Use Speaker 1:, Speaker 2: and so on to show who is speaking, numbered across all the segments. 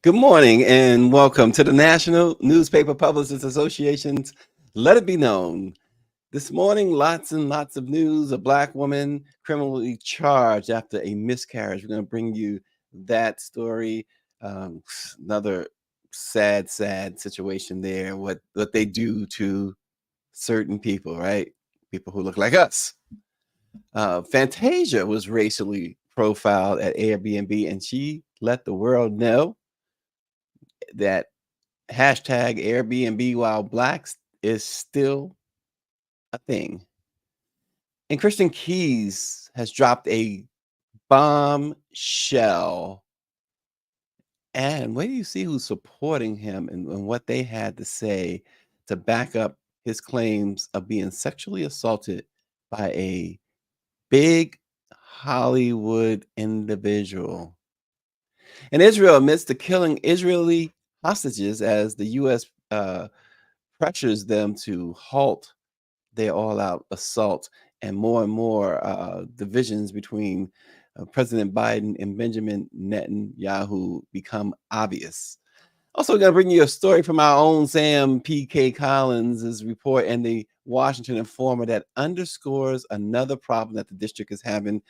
Speaker 1: Good morning and welcome to the National Newspaper Publishers Association's Let It Be Known. This morning, lots and lots of news. A Black woman criminally charged after a miscarriage. We're going to bring you that story. Another sad situation there. What they do to certain people, right? People who look like us. Fantasia was racially profiled at AirBNB, and she let the world know that hashtag Airbnb while blacks is still a thing. And Christian Keyes has dropped a bombshell. And where do you see who's supporting him and what they had to say to back up his claims of being sexually assaulted by a big Hollywood individual? And Israel admits to killing Israeli hostages as the U.S. Pressures them to halt their all-out assault, and more divisions between President Biden and Benjamin Netanyahu become obvious. Also, going to bring you a story from our own Sam P.K. Collins' report and the Washington Informer that underscores another problem that the district is having.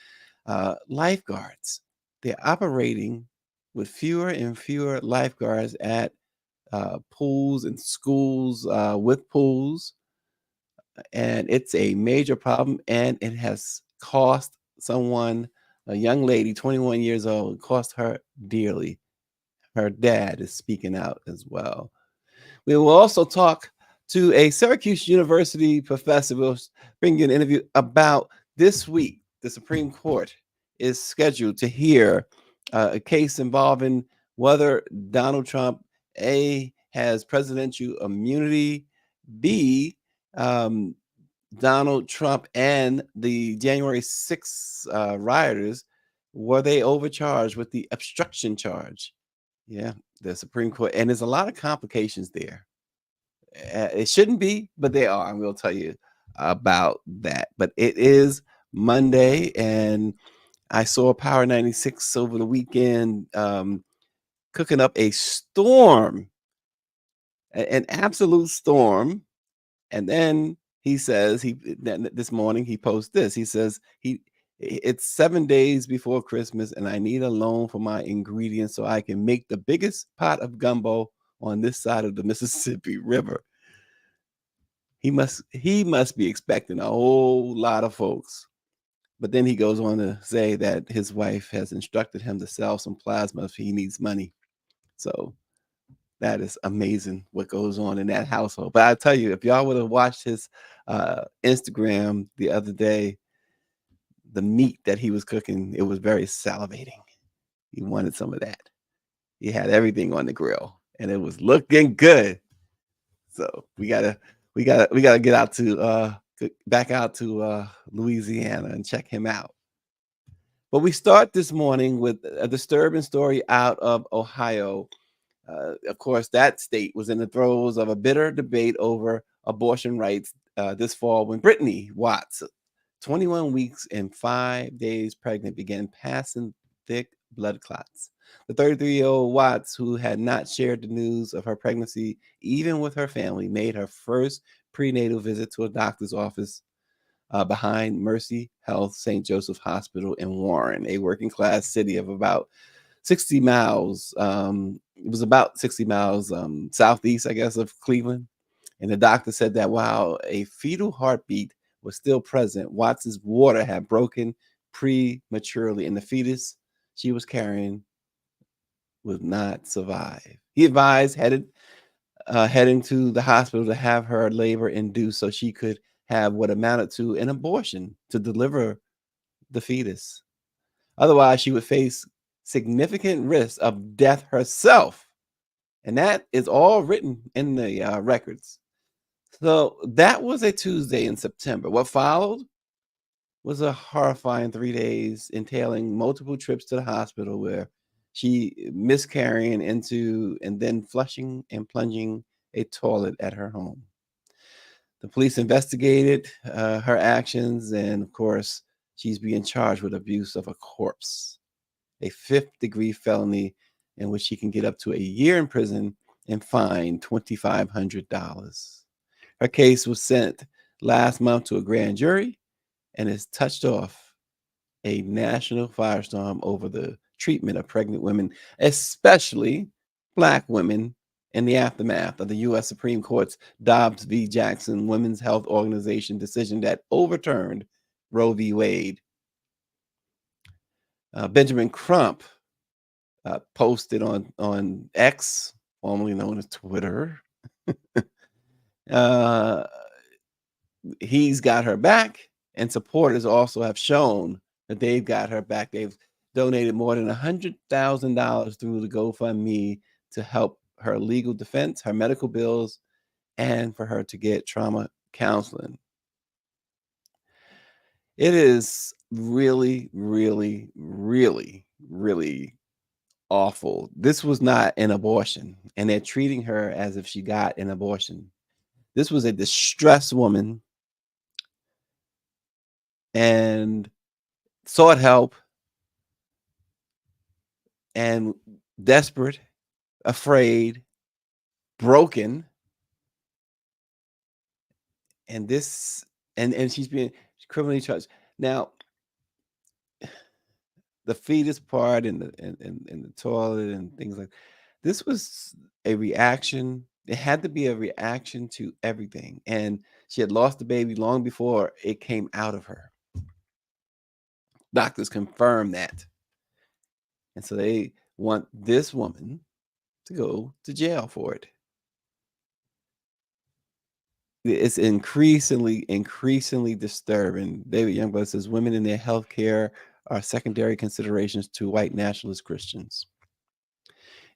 Speaker 1: Lifeguards. They're operating with fewer and fewer lifeguards at pools and schools with pools. And it's a major problem, and it has cost someone, a young lady, 21 years old, cost her dearly. Her dad is speaking out as well. We will also talk to a Syracuse University professor. We'll bring you an interview about this week. The Supreme Court is scheduled to hear a case involving whether Donald Trump, A, has presidential immunity, B, Donald Trump and the January 6th rioters, were they overcharged with the obstruction charge? Yeah, the Supreme Court. And there's a lot of complications there. It shouldn't be, but they are. And we'll tell you about that. But it is Monday, and I saw Power 96 over the weekend cooking up a storm, an absolute storm. And then he says this morning he posts this. He says it's 7 days before Christmas, and I need a loan for my ingredients so I can make the biggest pot of gumbo on this side of the Mississippi River. He must be expecting a whole lot of folks. But then he goes on to say that his wife has instructed him to sell some plasma if he needs money. So that is amazing what goes on in that household. But I tell you, if y'all would have watched his Instagram the other day, the meat that he was cooking, it was very salivating. He wanted some of that. He had everything on the grill, and it was looking good. So we gotta get out to back out to Louisiana and check him out. But we start this morning with a disturbing story out of Ohio. Of course, that state was in the throes of a bitter debate over abortion rights this fall when Brittany Watts, 21 weeks and 5 days pregnant, began passing thick blood clots. The 33-year-old Watts, who had not shared the news of her pregnancy even with her family, made her first prenatal visit to a doctor's office behind Mercy Health St. Joseph Hospital in Warren, a working-class city of about 60 miles. It was about 60 miles southeast, I guess, of Cleveland. And the doctor said that while a fetal heartbeat was still present, Watts's water had broken prematurely, and the fetus she was carrying would not survive. He advised heading to the hospital to have her labor induced so she could have what amounted to an abortion to deliver the fetus. Otherwise, she would face significant risk of death herself. And that is all written in the records. So that was a Tuesday in September. What followed was a horrifying 3 days entailing multiple trips to the hospital where she miscarrying into and then flushing and plunging a toilet at her home. The police investigated her actions, and of course, she's being charged with abuse of a corpse, a fifth-degree felony in which she can get up to a year in prison and fined $2,500. Her case was sent last month to a grand jury and has touched off a national firestorm over the treatment of pregnant women, especially Black women, in the aftermath of the U.S. Supreme Court's Dobbs v. Jackson Women's Health Organization decision that overturned Roe v. Wade. Benjamin Crump posted on X, formerly known as Twitter. uh, he's got her back, and supporters also have shown that they've got her back. They've donated more than $100,000 through the GoFundMe to help her legal defense, her medical bills, and for her to get trauma counseling. It is really, really, really, really awful. This was not an abortion, and they're treating her as if she got an abortion. This was a distressed woman and sought help and desperate, afraid, broken, and this and she's being criminally charged. Now, the fetus part and the toilet and things like this was a reaction. It had to be a reaction to everything. And she had lost the baby long before it came out of her. Doctors confirmed that. And so they want this woman to go to jail for it. It's increasingly disturbing. David Youngblood says women in their health care are secondary considerations to white nationalist Christians.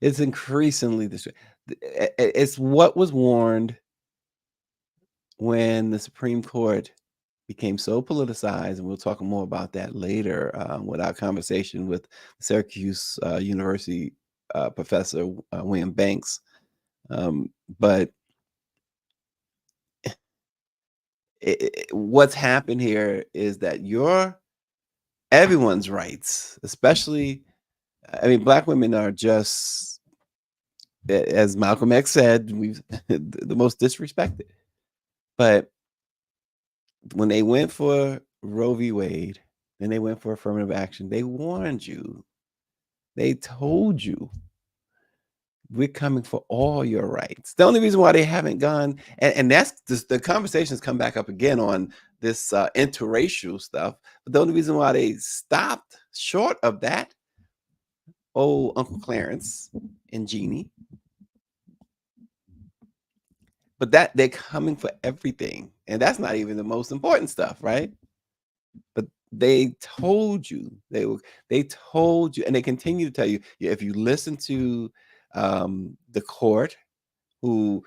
Speaker 1: It's increasingly it's what was warned when the Supreme Court became so politicized, and we'll talk more about that later with our conversation with Syracuse University professor William Banks. But what's happened here is that everyone's rights, especially, I mean, Black women are just, as Malcolm X said, we've the most disrespected. But when they went for Roe v. Wade, and they went for affirmative action, they warned you. They told you, we're coming for all your rights. The only reason why they haven't gone, and that's the conversations come back up again on this interracial stuff. But the only reason why they stopped short of that, Uncle Clarence and Jeannie, but that they're coming for everything, and that's not even the most important stuff, right? But they told you, they told you, and they continue to tell you, if you listen to the court, who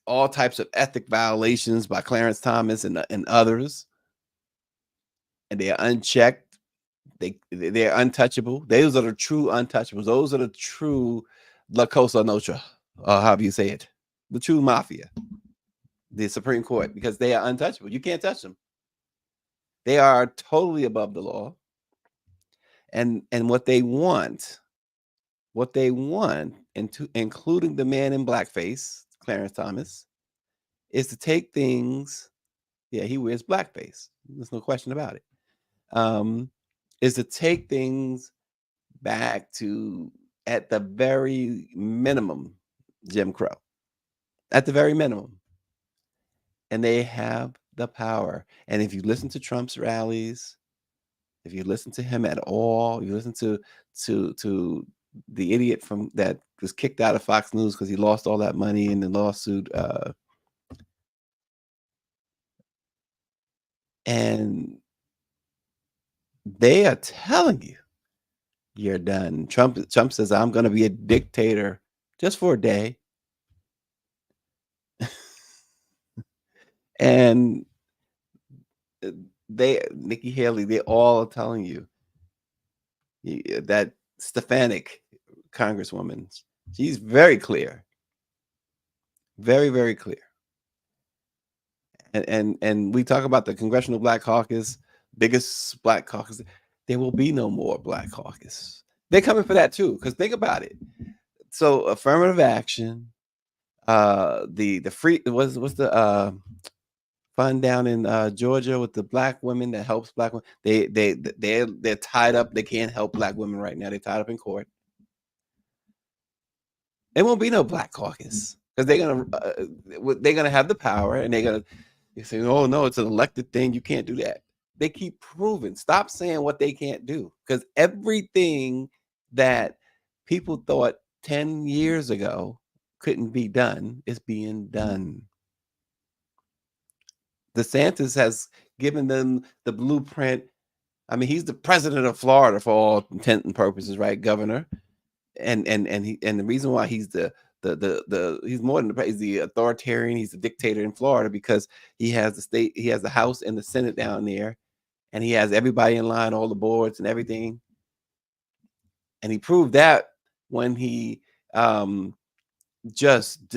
Speaker 1: all types of ethic violations by Clarence Thomas and others, and they are unchecked. They're untouchable. Those are the true untouchables. Those are the true La Cosa Nostra, or however you say it, the true mafia, the Supreme Court, because they are untouchable. You can't touch them. They are totally above the law. And what they want, including the man in blackface, Clarence Thomas, is to take things. Yeah, he wears blackface. There's no question about it. Is to take things back to, at the very minimum, Jim Crow. At the very minimum. And they have the power. And if you listen to Trump's rallies, if you listen to him at all, you listen to the idiot from that was kicked out of Fox News because he lost all that money in the lawsuit. And they are telling you, you're done. Trump says, I'm going to be a dictator just for a day. And Nikki Haley, they all are telling you that Stefanik congresswoman, she's very clear, very, very clear. And we talk about the Congressional Black Caucus, biggest Black caucus. There will be no more Black caucus. They're coming for that too, because think about it. So affirmative action, the free what's the fund down in Georgia with the Black women that helps Black women. They're tied up. They can't help Black women right now. They're tied up in court. It won't be no Black caucus because they're gonna have the power and they're gonna say, oh no, it's an elected thing. You can't do that. They keep proving. Stop saying what they can't do, because everything that people thought 10 years ago couldn't be done is being done. DeSantis has given them the blueprint. I mean, he's the president of Florida for all intent and purposes, right, governor? And the reason why he's he's more than he's the authoritarian, he's the dictator in Florida, because he has the House and the Senate down there, and he has everybody in line, all the boards and everything. And he proved that when he just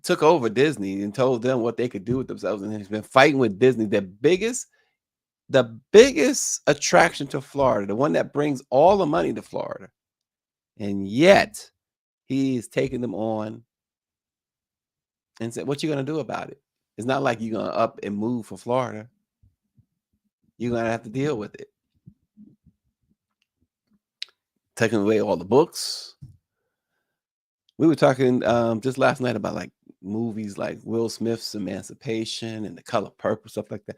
Speaker 1: took over Disney and told them what they could do with themselves. And he's been fighting with Disney, the biggest attraction to Florida, the one that brings all the money to Florida. And yet he's taking them on and said, what you going to do about it? It's not like you're going to up and move for Florida. You're going to have to deal with it. Taking away all the books. We were talking just last night about like movies like Will Smith's Emancipation and The Color Purple, stuff like that.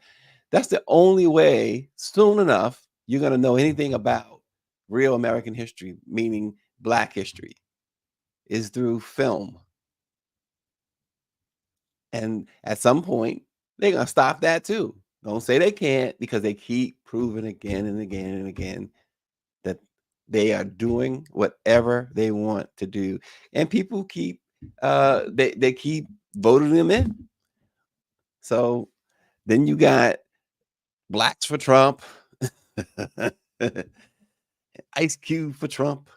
Speaker 1: That's the only way soon enough you're going to know anything about real American history, meaning Black history, is through film. And at some point, they're going to stop that too. Don't say they can't, because they keep proving again and again and again that they are doing whatever they want to do. And people keep, they keep voting them in. So then you got Blacks for Trump, Ice Cube for Trump,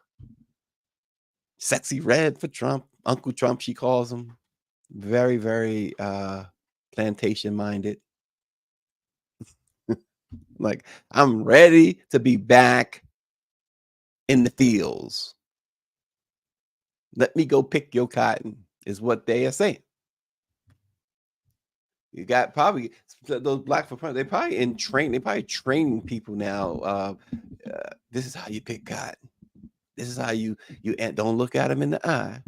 Speaker 1: Sexy Red for Trump, Uncle Trump, she calls him. Very, very plantation minded. Like, I'm ready to be back in the fields. Let me go pick your cotton, is what they are saying. You got probably those Black for Trump. They probably training people now. This is how you pick cotton. This is how you don't look at them in the eye,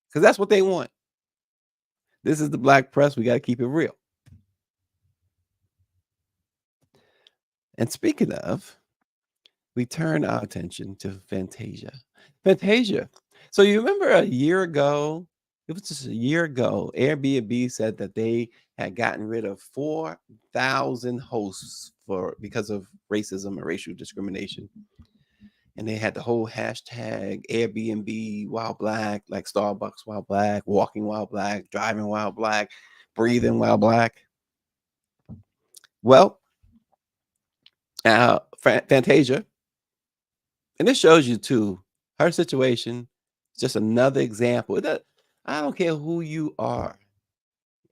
Speaker 1: because that's what they want. This is the Black press. We got to keep it real. And speaking of, we turn our attention to Fantasia. Fantasia. So you remember a year ago, it was just a year ago, AirBNB said that they had gotten rid of 4,000 hosts because of racism and racial discrimination. And they had the whole hashtag AirBNB while Black, like Starbucks while Black, walking while Black, driving while Black, breathing while Black. Well, Fantasia, and this shows you too, her situation is just another example. I don't care who you are.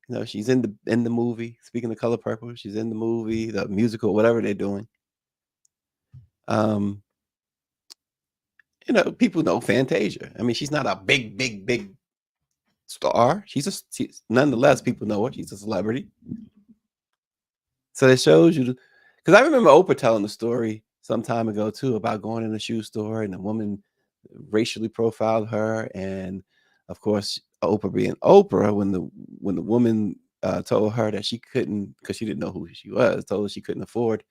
Speaker 1: You know, she's in the movie. Speaking of Color Purple, she's in the movie, the musical, whatever they're doing. You know, people know Fantasia. I mean, she's not a big star. Nonetheless, people know her. She's a celebrity. So it shows you, because I remember Oprah telling the story some time ago too about going in a shoe store and a woman racially profiled her, and of course Oprah being Oprah, when the woman told her that she couldn't, because she didn't know who she was, told her she couldn't afford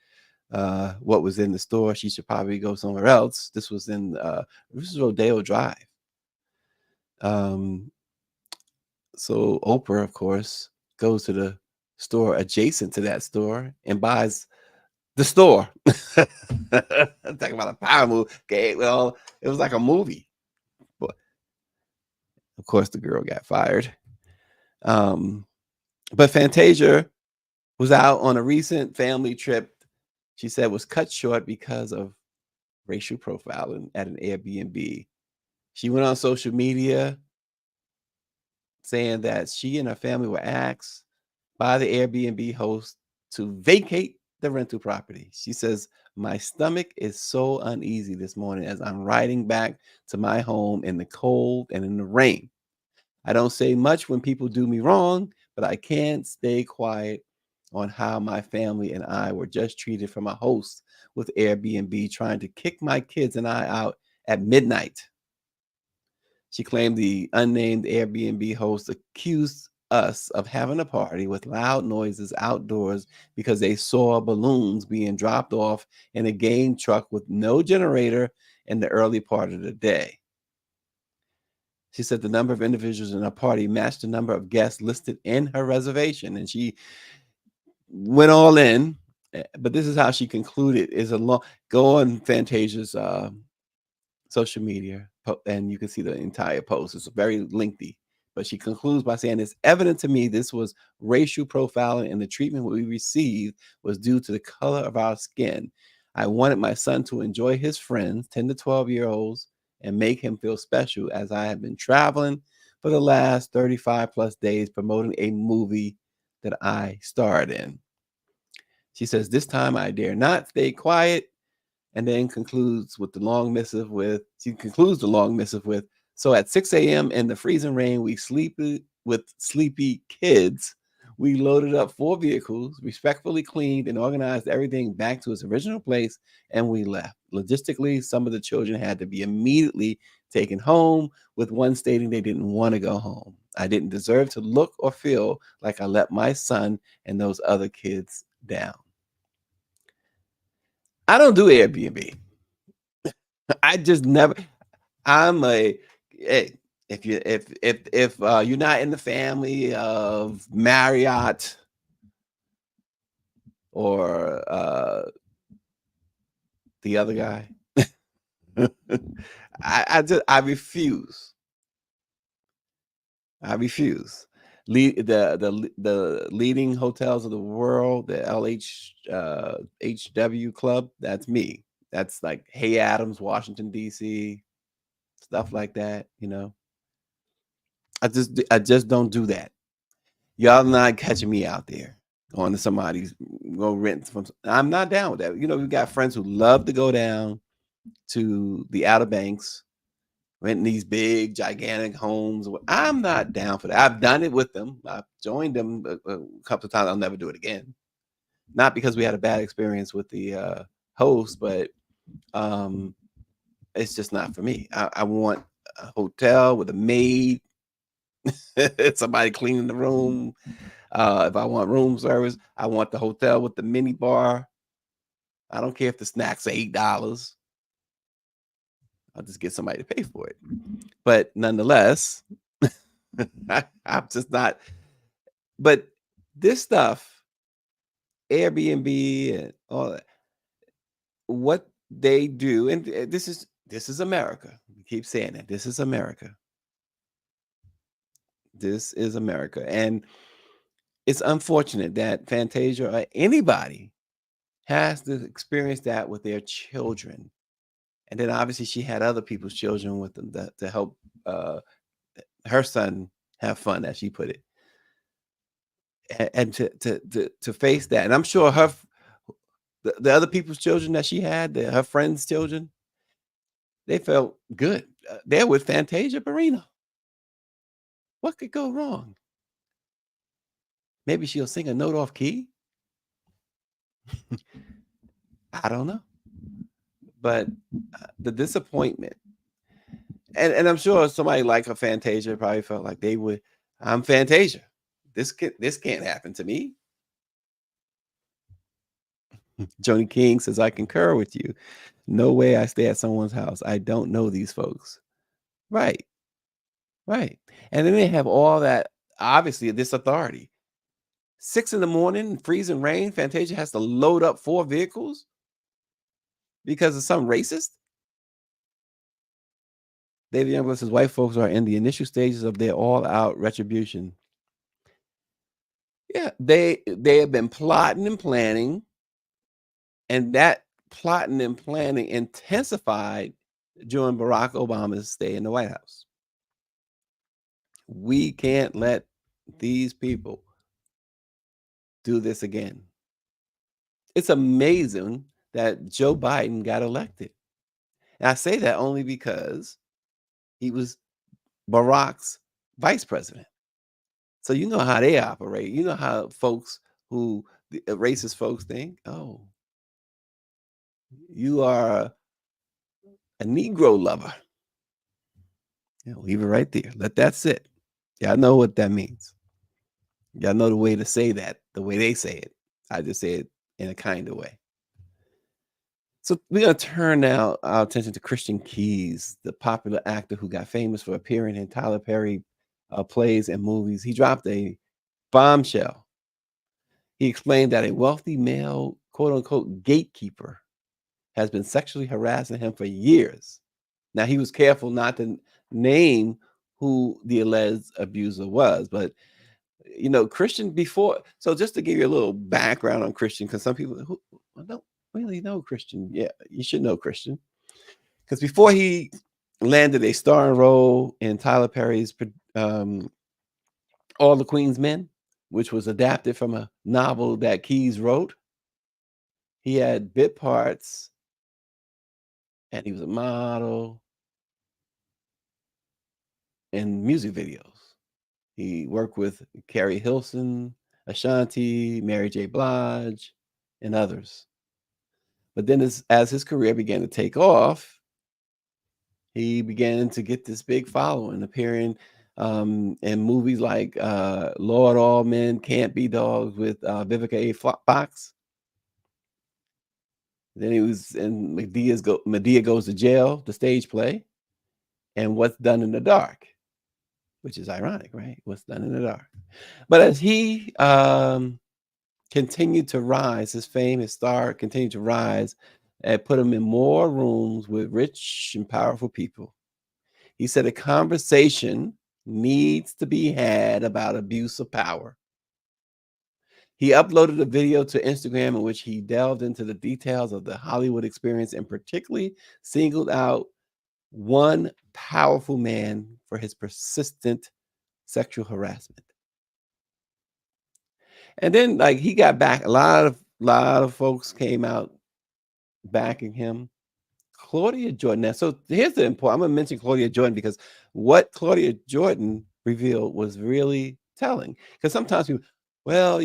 Speaker 1: what was in the store, she should probably go somewhere else. This was Rodeo Drive. So Oprah, of course, goes to the store adjacent to that store and buys the store. Talking about a power move. Okay, well, it was like a movie. But of course, the girl got fired. But Fantasia was out on a recent family trip. She said was cut short because of racial profiling at an Airbnb. She went on social media saying that she and her family were asked by the Airbnb host to vacate the rental property. She says, "My stomach is so uneasy this morning as I'm riding back to my home in the cold and in the rain. I don't say much when people do me wrong, but I can't stay quiet on how my family and I were just treated from a host with Airbnb trying to kick my kids and I out at midnight." She claimed the unnamed Airbnb host accused us of having a party with loud noises outdoors because they saw balloons being dropped off in a game truck with no generator in the early part of the day. She said the number of individuals in her party matched the number of guests listed in her reservation, and she went all in. But this is how she concluded: "Is a long go on Fantasia's social media, and you can see the entire post. It's very lengthy, but she concludes by saying, "It's evident to me this was racial profiling, and the treatment we received was due to the color of our skin. I wanted my son to enjoy his friends, 10 to 12-year-olds, and make him feel special as I have been traveling for the last 35 plus days promoting a movie that I starred in." She says, "This time I dare not stay quiet," and then she concludes the long missive with, "So at 6 a.m. in the freezing rain, we sleepy with sleepy kids. We loaded up 4 vehicles, respectfully cleaned and organized everything back to its original place, and we left. Logistically, some of the children had to be immediately taken home, with one stating they didn't want to go home. I didn't deserve to look or feel like I let my son and those other kids down." I don't do Airbnb. I just never. I'm a hey, if you're not in the family of Marriott or the other guy, I refuse. I refuse. The leading hotels of the world, the HW Club. That's me. That's like Hay Adams, Washington D.C., stuff like that. I just don't do that. Y'all not catching me out there going to somebody's go rent from. I'm not down with that. We got friends who love to go down to the Outer Banks, renting these big, gigantic homes. I'm not down for that. I've done it with them. I've joined them a couple of times. I'll never do it again. Not because we had a bad experience with the host, but um, it's just not for me. I want a hotel with a maid, somebody cleaning the room. If I want room service, I want the hotel with the mini bar. I don't care if the snacks are $8. I'll just get somebody to pay for it. But nonetheless, I'm just not. But this stuff, Airbnb and all that, what they do, and this is America. We keep saying that this is America. This is America, and it's unfortunate that Fantasia or anybody has to experience that with their children. And then obviously she had other people's children with them to help her son have fun, as she put it, and to face that. And I'm sure the other people's children that she had, her friends' children, they felt good. They're with Fantasia Barrino. What could go wrong? Maybe she'll sing a note off key. I don't know, but the disappointment, and I'm sure somebody like a Fantasia probably felt like they would. I'm Fantasia. This can't happen to me. Joni King says, "I concur with you. No way I stay at someone's house. I don't know these folks." Right, right. And then they have all that, obviously, this authority. 6 in the morning, freezing rain, Fantasia has to load up 4 vehicles because of some racist. David Youngblood says, "White folks are in the initial stages of their all-out retribution." Yeah, they have been plotting and planning, and that plotting and planning intensified during Barack Obama's stay in the White House. We can't let these people do this again. It's amazing that Joe Biden got elected. And I say that only because he was Barack's vice president. So you know how they operate. You know how folks who the racist folks think, oh, you are a Negro lover. Yeah, leave it right there. Let that sit. Y'all know what that means. Y'all know the way to say that, the way they say it. I just say it in a kinder way. So we're gonna turn now our attention to Christian Keyes, the popular actor who got famous for appearing in Tyler Perry plays and movies. He dropped a bombshell. He explained that a wealthy male, quote unquote, gatekeeper has been sexually harassing him for years. Now, he was careful not to name who the alleged abuser was, but Christian before. So, just to give you a little background on Christian, because some people who don't really know Christian, yeah, you should know Christian, because before he landed a starring role in Tyler Perry's um, All the Queen's Men, which was adapted from a novel that Keyes wrote, he had bit parts and he was a model in music videos. He worked with Carrie Hilson, Ashanti, Mary J. Blige, and others. But then as his career began to take off, he began to get this big following, appearing in movies like Lord All Men Can't Be Dogs with Vivica A. Fox. Then he was in Medea Goes to Jail, the stage play, and What's Done in the Dark, which is ironic, right? What's Done in the Dark. But as he continued to rise, his fame, his star continued to rise, and put him in more rooms with rich and powerful people. He said a conversation needs to be had about abuse of power. He uploaded a video to Instagram in which he delved into the details of the Hollywood experience and particularly singled out one powerful man for his persistent sexual harassment. And then like he got back, a lot of folks came out backing him. Claudia Jordan. Now, so here's the important. I'm gonna mention Claudia Jordan because what Claudia Jordan revealed was really telling. Because sometimes people, well,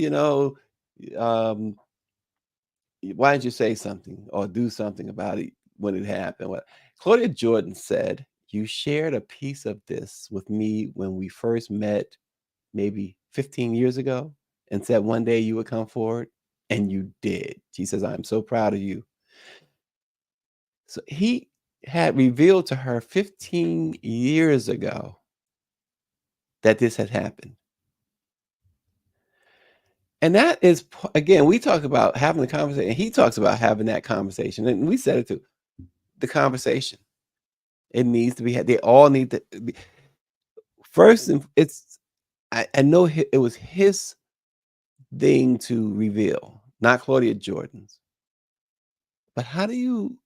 Speaker 1: um, why didn't you say something or do something about it when it happened? What Claudia Jordan said, you shared a piece of this with me when we first met, maybe 15 years ago, and said one day you would come forward, and you did. She says, I'm so proud of you. So he had revealed to her 15 years ago that this had happened. And that is, again, we talk about having the conversation, and he talks about having that conversation. And we said it too, the conversation. It needs to be had. They all need to be first. And I know it was his thing to reveal, not Claudia Jordan's. But how do you,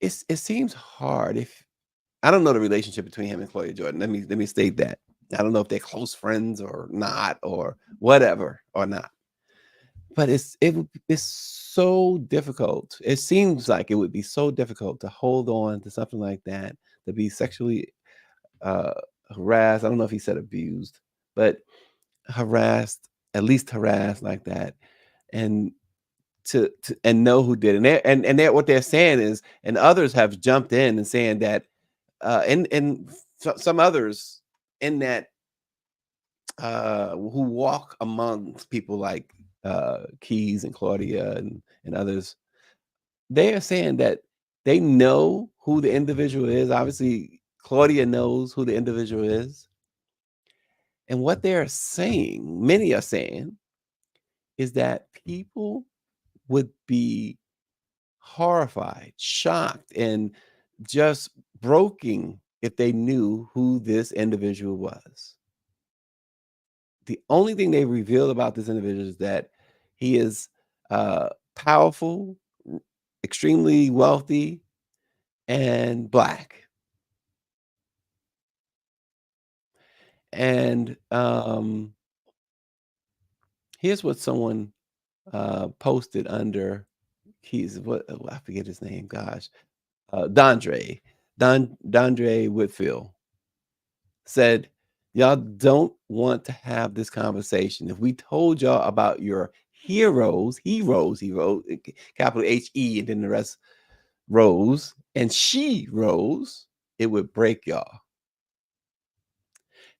Speaker 1: it seems hard if I don't know the relationship between him and Claudia Jordan. Let me state that. I don't know if they're close friends or not, or whatever, or not. But it's so difficult. It seems like it would be so difficult to hold on to something like that, to be sexually uh, harassed. I don't know if he said abused, but harassed, at least harassed like that, and to and know who did. And what they're saying is, and others have jumped in and saying that, and some others in that who walk amongst people like Keyes and Claudia and others, they are saying that they know who the individual is. Obviously, Claudia knows who the individual is. And what they're saying, many are saying, is that people would be horrified, shocked, and just broken if they knew who this individual was. the only thing they revealed about this individual is that he is powerful, extremely wealthy, and black. And here's what someone posted under Keyes. What, oh, I forget his name. Gosh, Dondre Whitfield said, "Y'all don't want to have this conversation. If we told y'all about your heroes, he wrote capital He, and then the rest rose, and she rose, it would break y'all."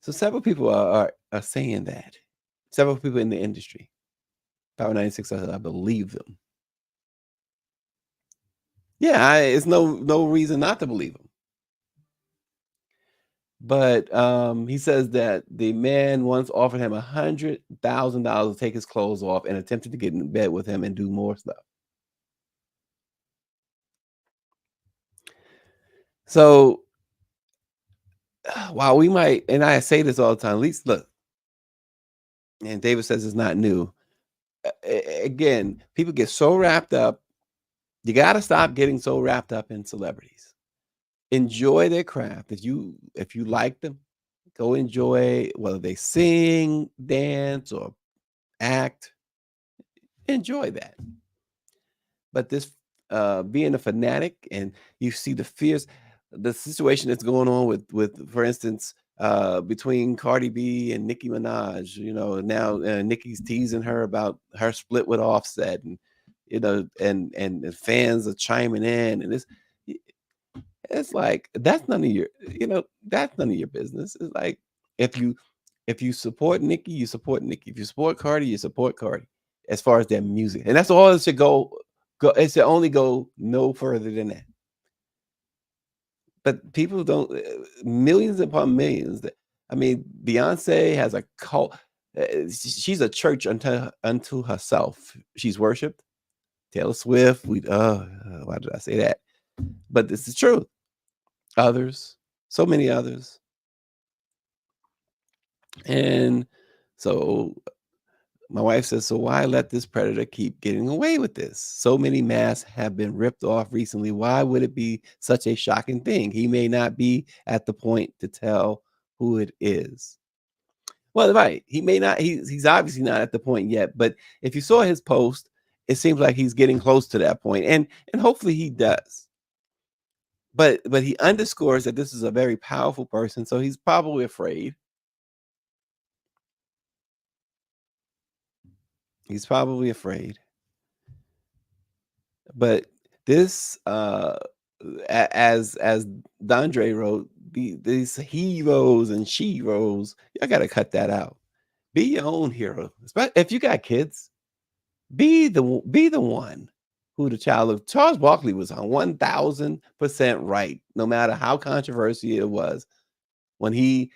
Speaker 1: So several people are saying that. Several people in the industry. Power 96, I believe them. Yeah, it's no reason not to believe him. But he says that the man once offered him $100,000 to take his clothes off and attempted to get in bed with him and do more stuff. So while we might, and I say this all the time, at least look, and David says it's not new. Again, people get so wrapped up. You got to stop getting so wrapped up in celebrities. Enjoy their craft. If you like them, go enjoy whether they sing, dance, or act. Enjoy that. But this being a fanatic, and you see the situation that's going on with for instance, between Cardi B and Nicki Minaj. Now Nicki's teasing her about her split with Offset, and and the fans are chiming in, and it's like that's none of your business. It's like if you if you support Nicki, you support Nicki. If you support Cardi, you support Cardi. As far as their music, and that's all it should go. It should only go no further than that. But people don't, millions upon millions. I mean, Beyonce has a cult. She's a church unto herself. She's worshipped. Taylor Swift. Why did I say that? But this is true. Others, so many others, and so my wife says, "So why let this predator keep getting away with this? So many masks have been ripped off recently. Why would it be such a shocking thing? He may not be at the point to tell who it is." Well, right. He may not, he's obviously not at the point yet, but if you saw his post, it seems like he's getting close to that point, and hopefully he does. But he underscores that this is a very powerful person, so he's probably afraid. He's probably afraid. But this, as Dondre wrote, these heroes and sheroes, y'all got to cut that out. Be your own hero. If you got kids, be the one who the child of. Charles Barkley was on 1000% right, no matter how controversial it was when he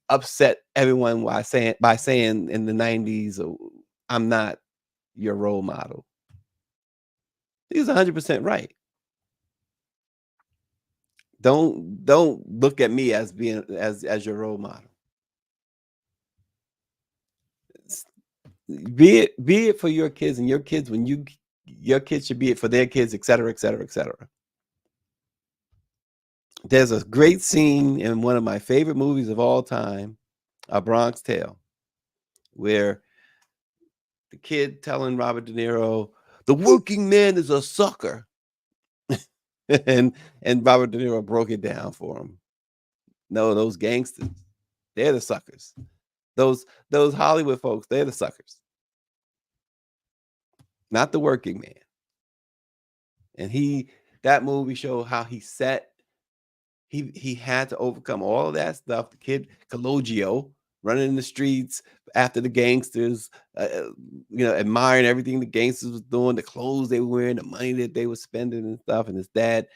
Speaker 1: upset everyone by saying in the 90s, "I'm not your role model." He was 100% right. Don't look at me as being as your role model. S- Be it for your kids, and your kids when your kids should be it for their kids, et cetera, et cetera, et cetera. There's a great scene in one of my favorite movies of all time, A Bronx Tale, where the kid telling Robert De Niro, "The working man is a sucker," and Robert De Niro broke it down for him. No, those gangsters, they're the suckers. Those Hollywood folks, they're the suckers, not the working man. And that movie showed how he had to overcome all of that stuff. The kid Cologio running in the streets after the gangsters, admiring everything the gangsters was doing, the clothes they were wearing, the money that they were spending and stuff. And his dad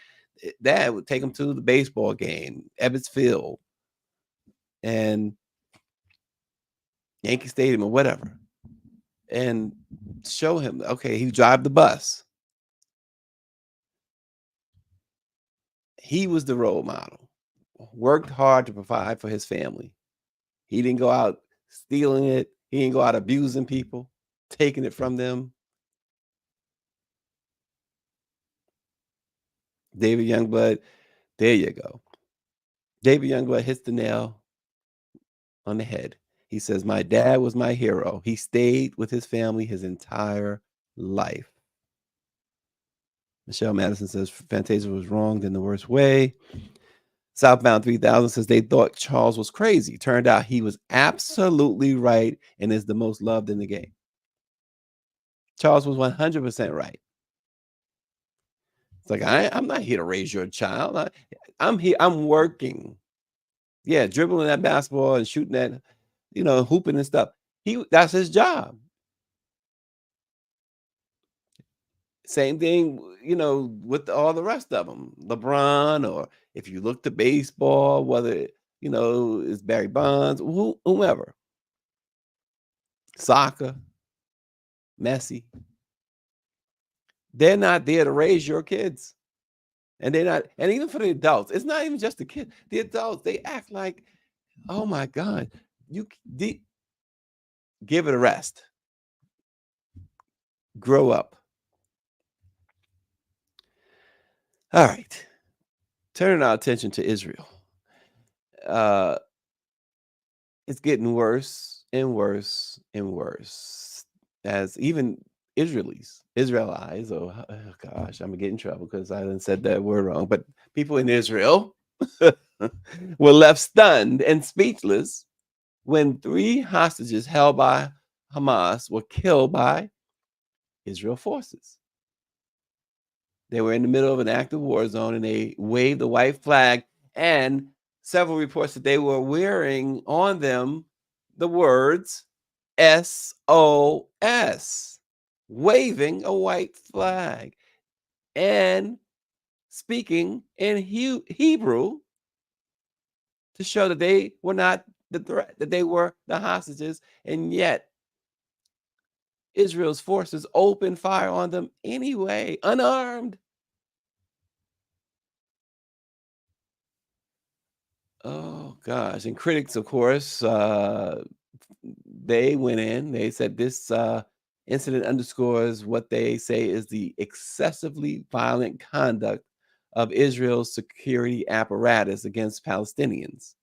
Speaker 1: would take him to the baseball game, Ebbets Field, and Yankee Stadium or whatever, and show him, okay, he drive the bus. He was the role model. Worked hard to provide for his family. He didn't go out stealing it. He didn't go out abusing people, taking it from them. David Youngblood, there you go. David Youngblood hits the nail on the head. He says, "My dad was my hero. He stayed with his family his entire life." Michelle Madison says, "Fantasia was wronged in the worst way." Southbound 3000 says, "They thought Charles was crazy. Turned out he was absolutely right and is the most loved in the game." Charles was 100% right. It's like, I'm not here to raise your child. I'm here. I'm working. Yeah, dribbling that basketball and shooting that, hooping and stuff. That's his job. Same thing, with all the rest of them. LeBron, or if you look to baseball, whether it's Barry Bonds, whomever. Soccer, Messi. They're not there to raise your kids. And they're not, and even for the adults, it's not even just the kids. The adults, they act like, oh my God, give it a rest. Grow up. All right. Turning our attention to Israel. Uh, it's getting worse and worse and worse. As even Israelites, oh gosh, I'm gonna get in trouble because I done said that word wrong. But people in Israel were left stunned and speechless when 3 hostages held by Hamas were killed by Israel forces. They were in the middle of an active war zone and they waved the white flag, and several reports that they were wearing on them the words SOS, waving a white flag and speaking in Hebrew to show that they were not the threat, that they were the hostages, and yet Israel's forces opened fire on them anyway, unarmed. Oh gosh, and critics, of course, they went in. They said this incident underscores what they say is the excessively violent conduct of Israel's security apparatus against Palestinians.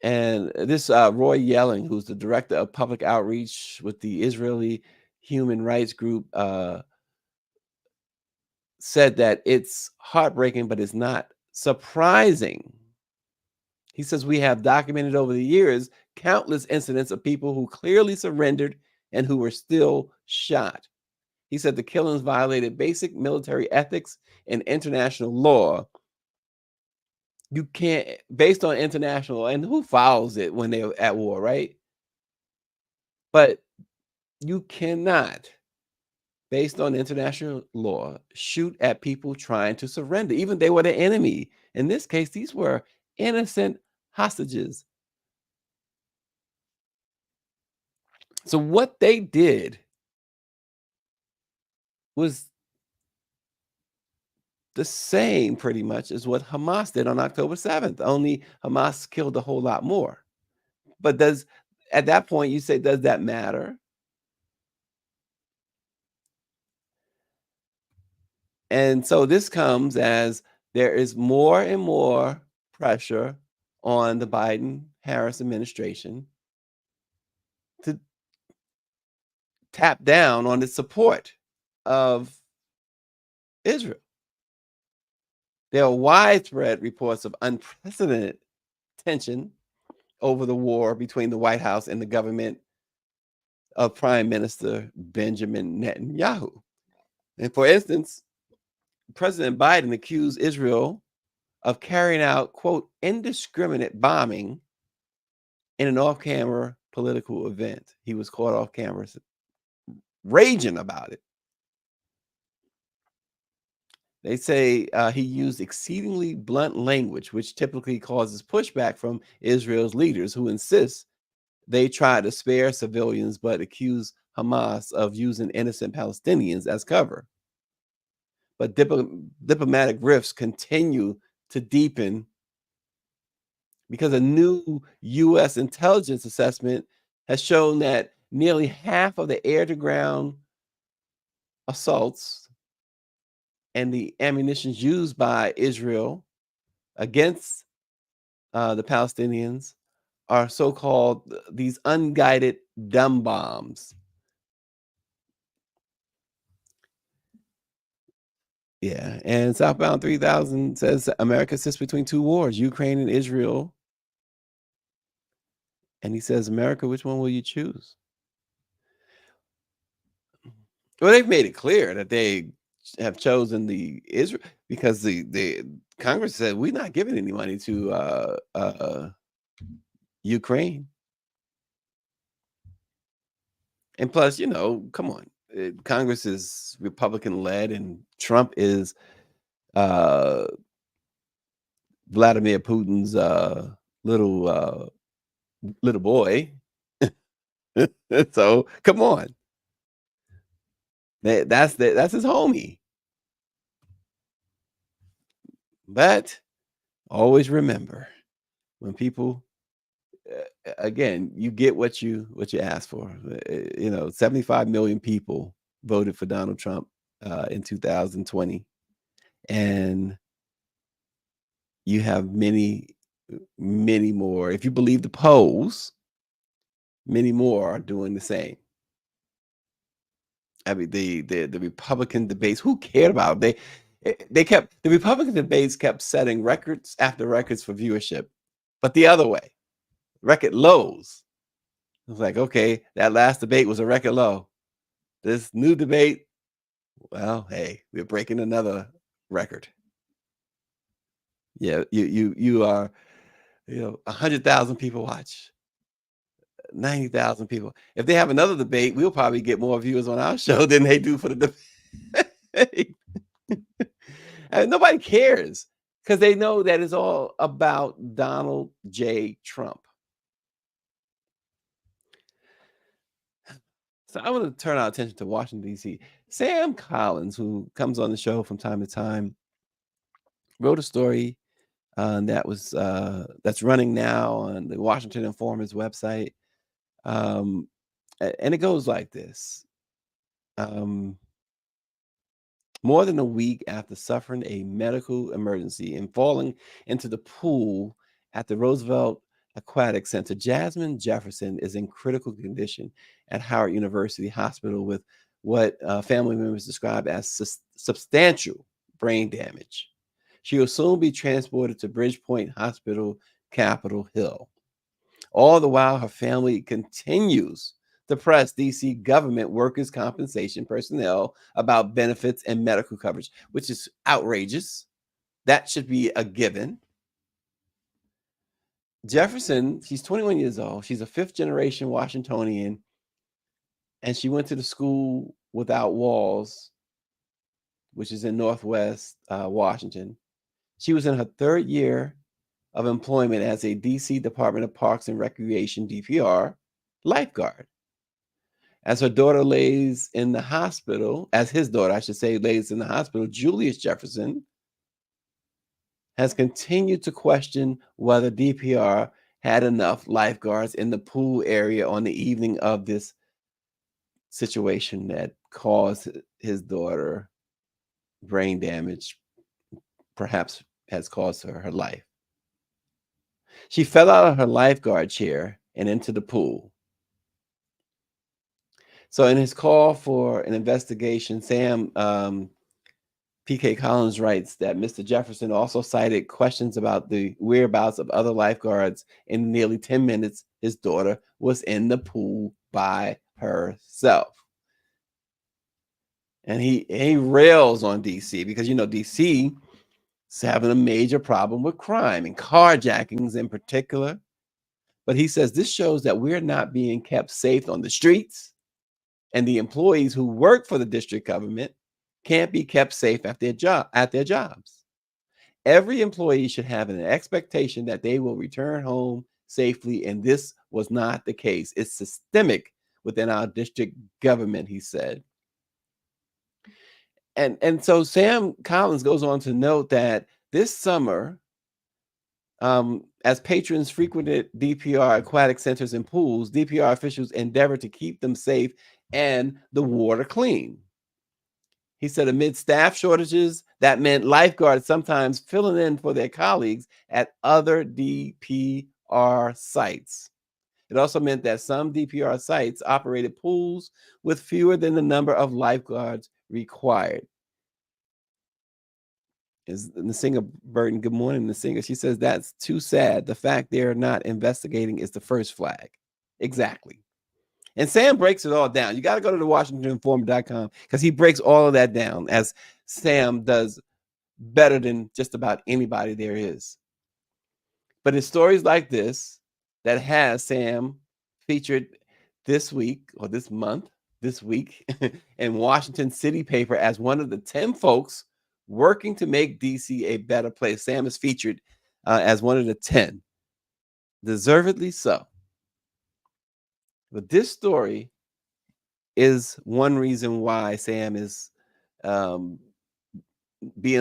Speaker 1: And this Roy Yelling, who's the director of public outreach with the Israeli human rights group, said that it's heartbreaking, but it's not surprising. He says, "We have documented over the years countless incidents of people who clearly surrendered and who were still shot." He said the killings violated basic military ethics and international law. You can't, based on international, and who follows it when they're at war, right? But you cannot, based on international law, shoot at people trying to surrender, even they were the enemy. In this case, these were innocent hostages. So what they did was the same pretty much as what Hamas did on October 7th, only Hamas killed a whole lot more. But at that point, you say, does that matter? And so this comes as there is more and more pressure on the Biden-Harris administration to tap down on the support of Israel. There are widespread reports of unprecedented tension over the war between the White House and the government of Prime Minister Benjamin Netanyahu. And for instance, President Biden accused Israel of carrying out, quote, indiscriminate bombing in an off camera political event. He was caught off camera raging about it. They say he used exceedingly blunt language, which typically causes pushback from Israel's leaders who insist they try to spare civilians but accuse Hamas of using innocent Palestinians as cover. But diplomatic rifts continue to deepen because a new U.S. intelligence assessment has shown that nearly half of the air-to-ground assaults and the ammunitions used by Israel against the Palestinians are so-called these unguided dumb bombs. Yeah, and Southbound 3000 says America sits between two wars, Ukraine and Israel. And he says, America, which one will you choose? Well, they've made it clear that they have chosen the Israel because the Congress said we're not giving any money to Ukraine. And plus, come on, Congress is Republican led, and Trump is uh, Vladimir Putin's little boy. So come on, that's his homie. But always remember when people again, you get what you ask for. 75 million people voted for Donald Trump in 2020, and you have many more. If you believe the polls, many more are doing the same. I mean, the Republican debates. Who cared about it? The Republican debates kept setting records after records for viewership, but the other way, record lows. It was like, okay, that last debate was a record low. This new debate, well, hey, we're breaking another record. Yeah, you are, 100,000 people watch, 90,000 people. If they have another debate, we'll probably get more viewers on our show than they do for the debate. And nobody cares because they know that it's all about Donald J. Trump. So I want to turn our attention to Washington, D.C. Sam Collins, who comes on the show from time to time, wrote a story that's running now on the Washington Informer's website, and it goes like this: more than a week after suffering a medical emergency and falling into the pool at the Roosevelt Aquatic Center, Jasmine Jefferson is in critical condition at Howard University Hospital with what family members describe as substantial brain damage. She will soon be transported to Bridgepoint Hospital, Capitol Hill. All the while, her family continues to press DC government workers' compensation personnel about benefits and medical coverage, which is outrageous. That should be a given. Jefferson, she's 21 years old. She's a fifth generation Washingtonian, and she went to the school without walls, which is in Northwest Washington. She was in her third year of employment as a DC Department of Parks and Recreation, DPR, lifeguard. As her daughter lays in the hospital, as his daughter, I should say, lays in the hospital, Julius Jefferson has continued to question whether DPR had enough lifeguards in the pool area on the evening of this situation that caused his daughter brain damage, perhaps has caused her life. She fell out of her lifeguard chair and into the pool. So in his call for an investigation, Sam P.K. Collins writes that Mr. Jefferson also cited questions about the whereabouts of other lifeguards. In nearly 10 minutes, his daughter was in the pool by herself. And he rails on DC because, DC is having a major problem with crime and carjackings in particular. But he says this shows that we're not being kept safe on the streets, and the employees who work for the district government can't be kept safe at their jobs. Every employee should have an expectation that they will return home safely, and this was not the case. It's systemic within our district government, he said. And so Sam Collins goes on to note that this summer, As patrons frequented DPR aquatic centers and pools, DPR officials endeavored to keep them safe and the water clean. He said amid staff shortages, that meant lifeguards sometimes filling in for their colleagues at other DPR sites. It also meant that some DPR sites operated pools with fewer than the number of lifeguards required. Is the singer Burton? Good morning, the singer. She says that's too sad. The fact they're not investigating is the first flag. Exactly. And Sam breaks it all down. You got to go to the WashingtonInformer.com because he breaks all of that down, as Sam does better than just about anybody there is. But it's stories like this that has Sam featured this week or this month, this week in Washington City paper as one of the 10 folks working to make DC a better place. Sam is featured as one of the 10, deservedly so. But this story is one reason why Sam is being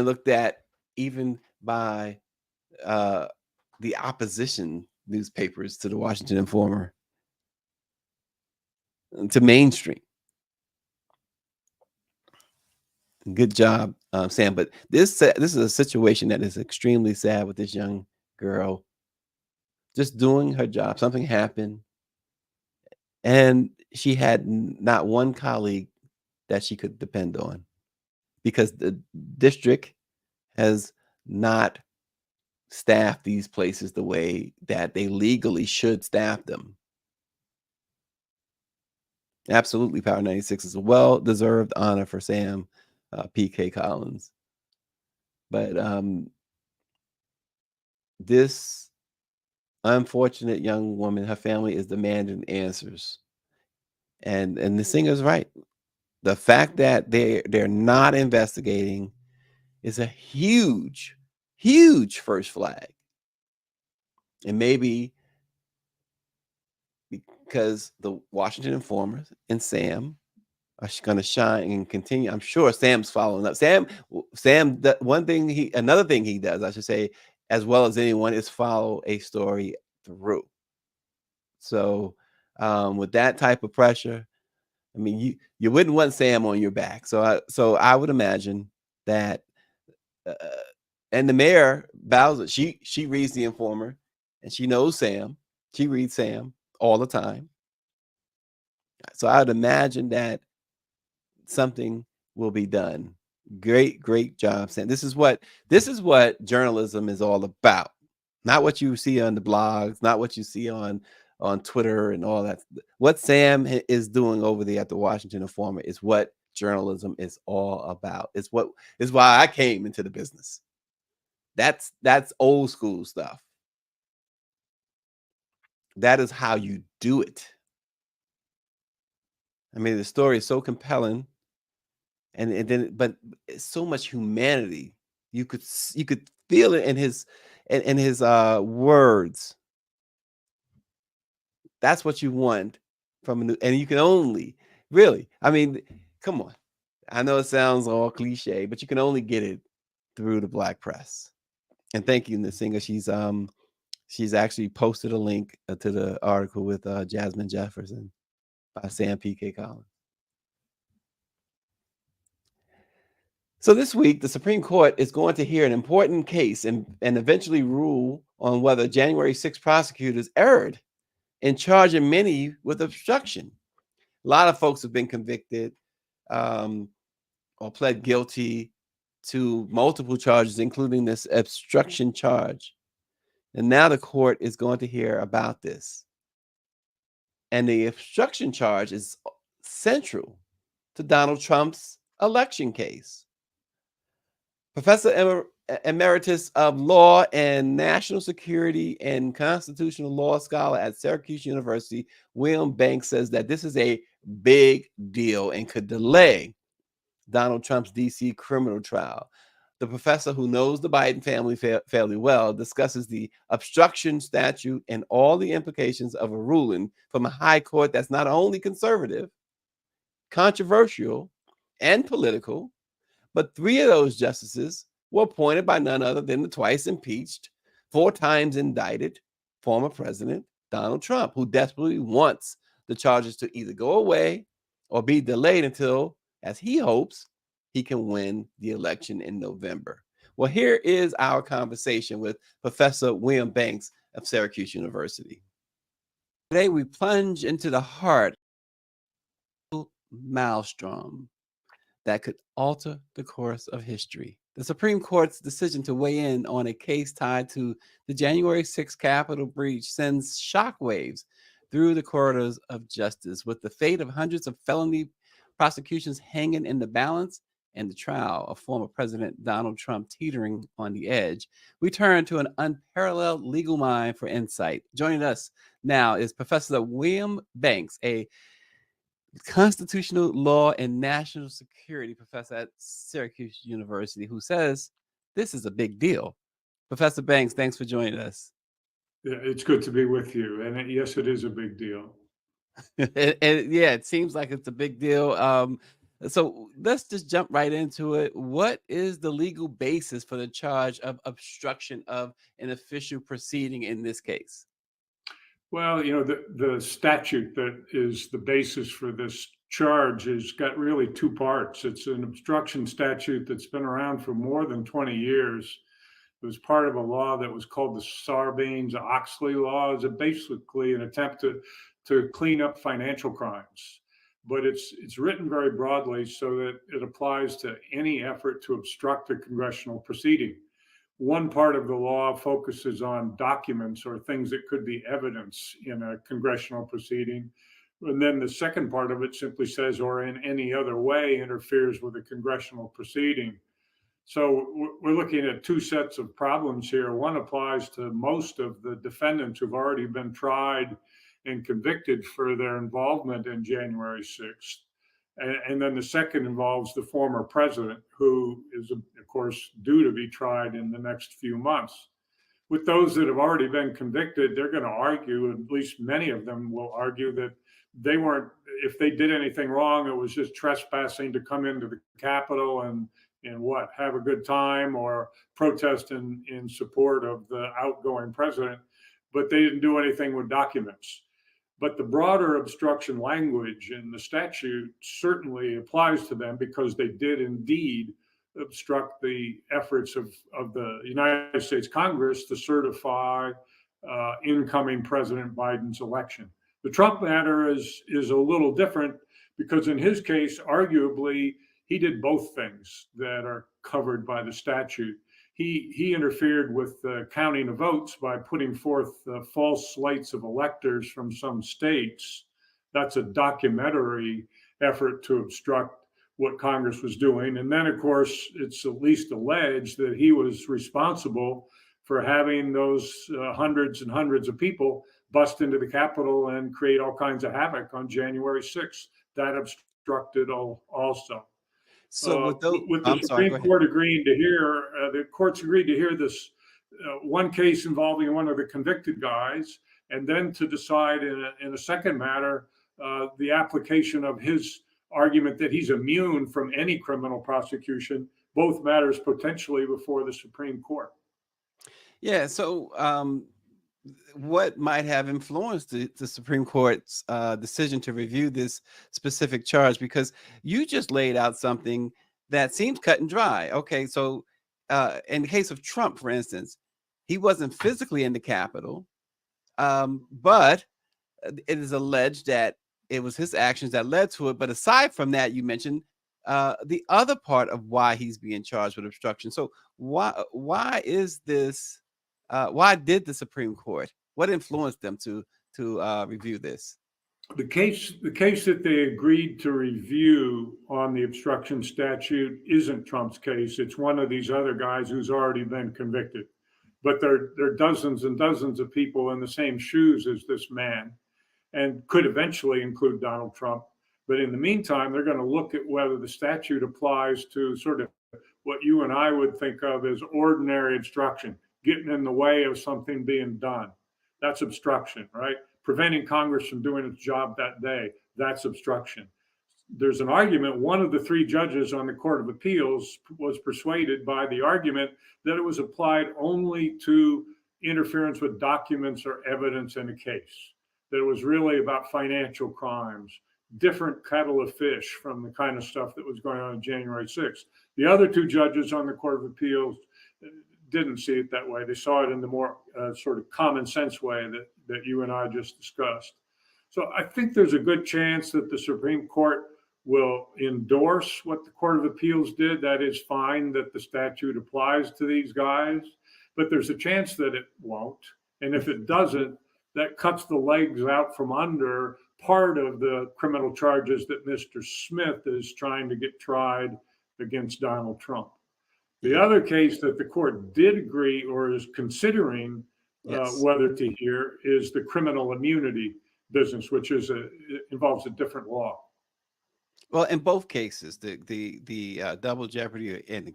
Speaker 1: looked at even by the opposition newspapers to the Washington Informer, to mainstream. Good job, Sam. But this is a situation that is extremely sad with this young girl just doing her job. Something happened, and she had not one colleague that she could depend on because the district has not staffed these places the way that they legally should staff them. Absolutely, Power 96 is a well-deserved honor for Sam P.K. Collins. But this unfortunate young woman, her family is demanding answers. And the singer's right. The fact that they're not investigating is a huge, huge first flag. And maybe because the Washington Informer and Sam are going to shine and continue. I'm sure Sam's following up. Sam, another thing he does, I should say, as well as anyone, is follow a story through. So, with that type of pressure, I mean, you wouldn't want Sam on your back. So I would imagine that, uh, and the mayor Bowser, she reads the Informer, and she knows Sam. She reads Sam all the time. So I would imagine that something will be done. Great job, Sam. This is what journalism is all about. Not what you see on the blogs, not what you see on Twitter and all that. What Sam is doing over there at the Washington Informer is what journalism is all about. It's why I came into the business. That's old school stuff. That is how you do it. I mean, the story is so compelling, but it's so much humanity. You could feel it in his words. That's what you want from a new, and you can only really, I mean, come on. I know it sounds all cliche, but you can only get it through the Black press. And thank you, the singer. She's actually posted a link to the article with Jasmine Jefferson by Sam P.K. Collins. So this week, the Supreme Court is going to hear an important case and eventually rule on whether January 6 prosecutors erred in charging many with obstruction. A lot of folks have been convicted or pled guilty to multiple charges, including this obstruction charge. And now the court is going to hear about this. And the obstruction charge is central to Donald Trump's election case. Professor Emeritus of Law and National Security and Constitutional Law scholar at Syracuse University, William Banks, says that this is a big deal and could delay Donald Trump's DC criminal trial. The professor, who knows the Biden family fairly well, discusses the obstruction statute and all the implications of a ruling from a high court that's not only conservative, controversial, and political, but 3 of those justices were appointed by none other than the twice impeached 4 times indicted former President Donald Trump, who desperately wants the charges to either go away or be delayed until, as he hopes, he can win the election in November. Well, here is our conversation with Professor William Banks of Syracuse University. Today, we plunge into the heart of maelstrom that could alter the course of history. The Supreme Court's decision to weigh in on a case tied to the January 6th Capitol breach sends shockwaves through the corridors of justice, with the fate of hundreds of felony prosecutions hanging in the balance and the trial of former President Donald Trump teetering on the edge. We turn to an unparalleled legal mind for insight. Joining us now is Professor William Banks, a constitutional law and national security professor at Syracuse University, who says this is a big deal. Professor Banks, thanks for joining us.
Speaker 2: Yeah, it's good to be with you. And yes, it is a big deal.
Speaker 1: Yeah, it seems like it's a big deal. So let's just jump right into it. What is the legal basis for the charge of obstruction of an official proceeding in this case?
Speaker 2: Well, the statute that is the basis for this charge has got really two parts. It's an obstruction statute that's been around for more than 20 years. It was part of a law that was called the Sarbanes-Oxley law. It's basically an attempt to clean up financial crimes. But it's written very broadly so that it applies to any effort to obstruct a congressional proceeding. One part of the law focuses on documents or things that could be evidence in a congressional proceeding. And then the second part of it simply says, or in any other way interferes with a congressional proceeding. So we're looking at two sets of problems here. One applies to most of the defendants who've already been tried and convicted for their involvement in January 6th. And then the second involves the former president, who is, of course, due to be tried in the next few months. With those that have already been convicted, they're going to argue, at least many of them will argue, that they weren't, if they did anything wrong, it was just trespassing to come into the Capitol and have a good time or protest in support of the outgoing president, but they didn't do anything with documents. But the broader obstruction language in the statute certainly applies to them because they did indeed obstruct the efforts of the United States Congress to certify incoming President Biden's election. The Trump matter is a little different because in his case, arguably, he did both things that are covered by the statute. He interfered with the counting of votes by putting forth false slates of electors from some states. That's a documentary effort to obstruct what Congress was doing. And then, of course, it's at least alleged that he was responsible for having those hundreds and hundreds of people bust into the Capitol and create all kinds of havoc on January 6th. That obstructed also.
Speaker 1: So with
Speaker 2: the Supreme Court agreeing to hear, the courts agreed to hear this one case involving one of the convicted guys, and then to decide in a second matter the application of his argument that he's immune from any criminal prosecution, both matters potentially before the Supreme Court.
Speaker 1: Yeah, so what might have influenced the Supreme Court's decision to review this specific charge? Because you just laid out something that seems cut and dry. Okay, so in the case of Trump, for instance, he wasn't physically in the Capitol, but it is alleged that it was his actions that led to it. But aside from that, you mentioned the other part of why he's being charged with obstruction. So why is this? Why did the Supreme Court? What influenced them to review this?
Speaker 2: The case that they agreed to review on the obstruction statute isn't Trump's case. It's one of these other guys who's already been convicted. But there are dozens and dozens of people in the same shoes as this man, and could eventually include Donald Trump. But in the meantime, they're going to look at whether the statute applies to sort of what you and I would think of as ordinary obstruction, getting in the way of something being done. That's obstruction, right? Preventing Congress from doing its job that day, that's obstruction. There's an argument, one of the three judges on the Court of Appeals was persuaded by the argument that it was applied only to interference with documents or evidence in a case, that it was really about financial crimes, different kettle of fish from the kind of stuff that was going on January 6th. The other two judges on the Court of Appeals didn't see it that way. They saw it in the more sort of common sense way that you and I just discussed. So I think there's a good chance that the Supreme Court will endorse what the Court of Appeals did. That is, fine that the statute applies to these guys, but there's a chance that it won't. And if it doesn't, that cuts the legs out from under part of the criminal charges that Mr. Smith is trying to get tried against Donald Trump. The other case that the court did agree or is considering whether to hear is the criminal immunity business, which is involves a different law.
Speaker 1: Well, in both cases, the double jeopardy and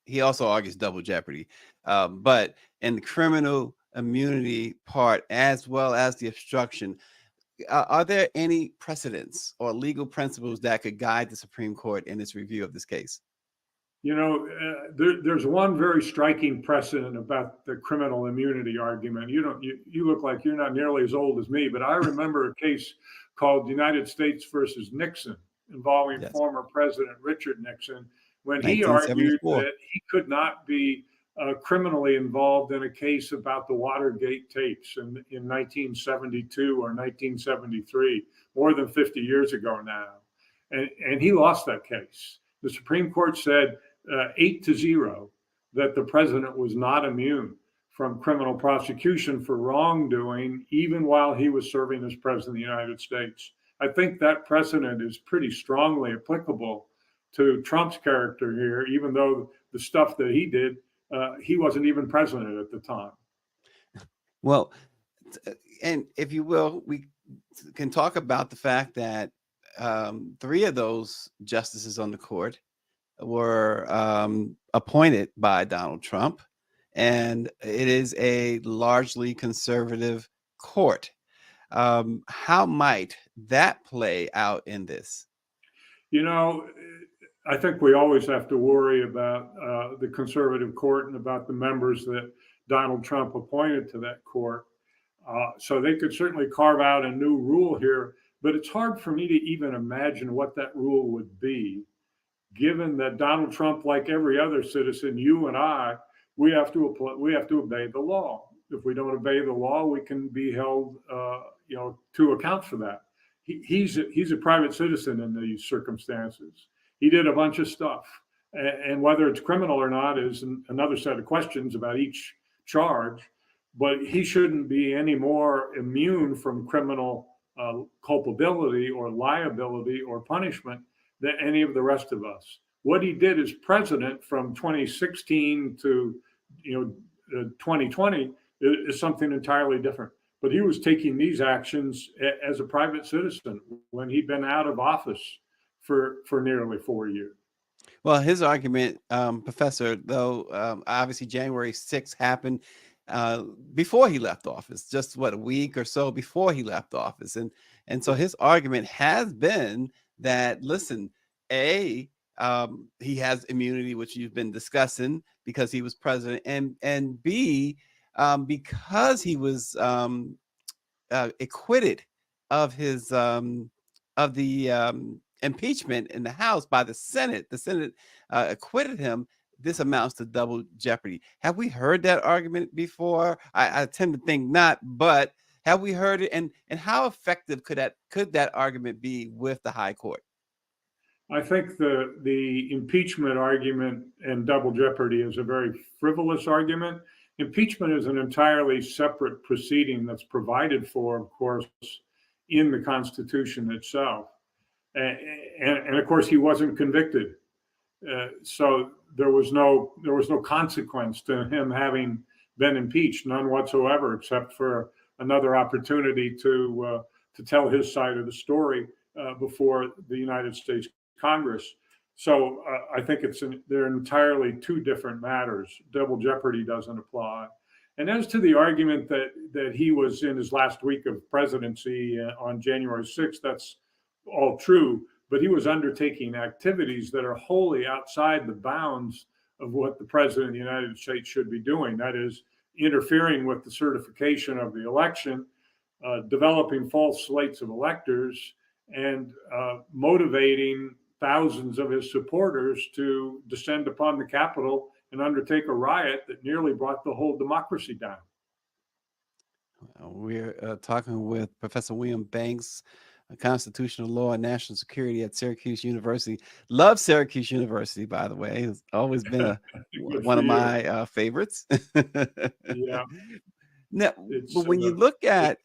Speaker 1: he also argues double jeopardy, but in the criminal immunity part as well as the obstruction, are there any precedents or legal principles that could guide the Supreme Court in its review of this case?
Speaker 2: You know, there's one very striking precedent about the criminal immunity argument. You look like you're not nearly as old as me, but I remember a case called United States versus Nixon involving former President Richard Nixon, when he argued that he could not be criminally involved in a case about the Watergate tapes in 1972 or 1973, more than 50 years ago now. And he lost that case. The Supreme Court said 8-0 that the president was not immune from criminal prosecution for wrongdoing, even while he was serving as president of the United States. I think that precedent is pretty strongly applicable to Trump's character here, even though the stuff that he did, he wasn't even president at the time.
Speaker 1: Well, and if you will, we can talk about the fact that 3 of those justices on the court were appointed by Donald Trump, and it is a largely conservative court. How might that play out in this?
Speaker 2: You know, I think we always have to worry about the conservative court and about the members that Donald Trump appointed to that court. So they could certainly carve out a new rule here, but it's hard for me to even imagine what that rule would be, given that Donald Trump, like every other citizen, you and I, we have to obey the law. If we don't obey the law, we can be held, to account for that. He's a private citizen in these circumstances. He did a bunch of stuff, and whether it's criminal or not is another set of questions about each charge. But he shouldn't be any more immune from criminal culpability or liability or punishment than any of the rest of us. What he did as president from 2016 to 2020 is something entirely different. But he was taking these actions as a private citizen when he'd been out of office for nearly 4 years.
Speaker 1: Well, his argument, Professor, though, obviously January 6th happened before he left office, just a week or so before he left office. And so his argument has been that, listen, A, he has immunity, which you've been discussing because he was president, and B, because he was acquitted of his of the impeachment in the House by the Senate. The Senate acquitted him. This amounts to double jeopardy. Have we heard that argument before? I tend to think not, but have we heard it? And how effective could that argument be with the high court?
Speaker 2: I think the impeachment argument and double jeopardy is a very frivolous argument. Impeachment is an entirely separate proceeding that's provided for, of course, in the Constitution itself. And of course, he wasn't convicted. So there was no consequence to him having been impeached, none whatsoever, except for another opportunity to tell his side of the story before the United States Congress. So I think they're entirely two different matters. Double jeopardy doesn't apply. And as to the argument that he was in his last week of presidency on January 6th, that's all true. But he was undertaking activities that are wholly outside the bounds of what the president of the United States should be doing. That is, interfering with the certification of the election, developing false slates of electors, and motivating thousands of his supporters to descend upon the Capitol and undertake a riot that nearly brought the whole democracy down.
Speaker 1: We're talking with Professor William Banks, constitutional law and national security at Syracuse University. Love Syracuse University, by the way. It's always been
Speaker 2: Good
Speaker 1: one
Speaker 2: for
Speaker 1: of
Speaker 2: you.
Speaker 1: my favorites.
Speaker 2: Yeah,
Speaker 1: Now,
Speaker 2: it's
Speaker 1: but when you look at,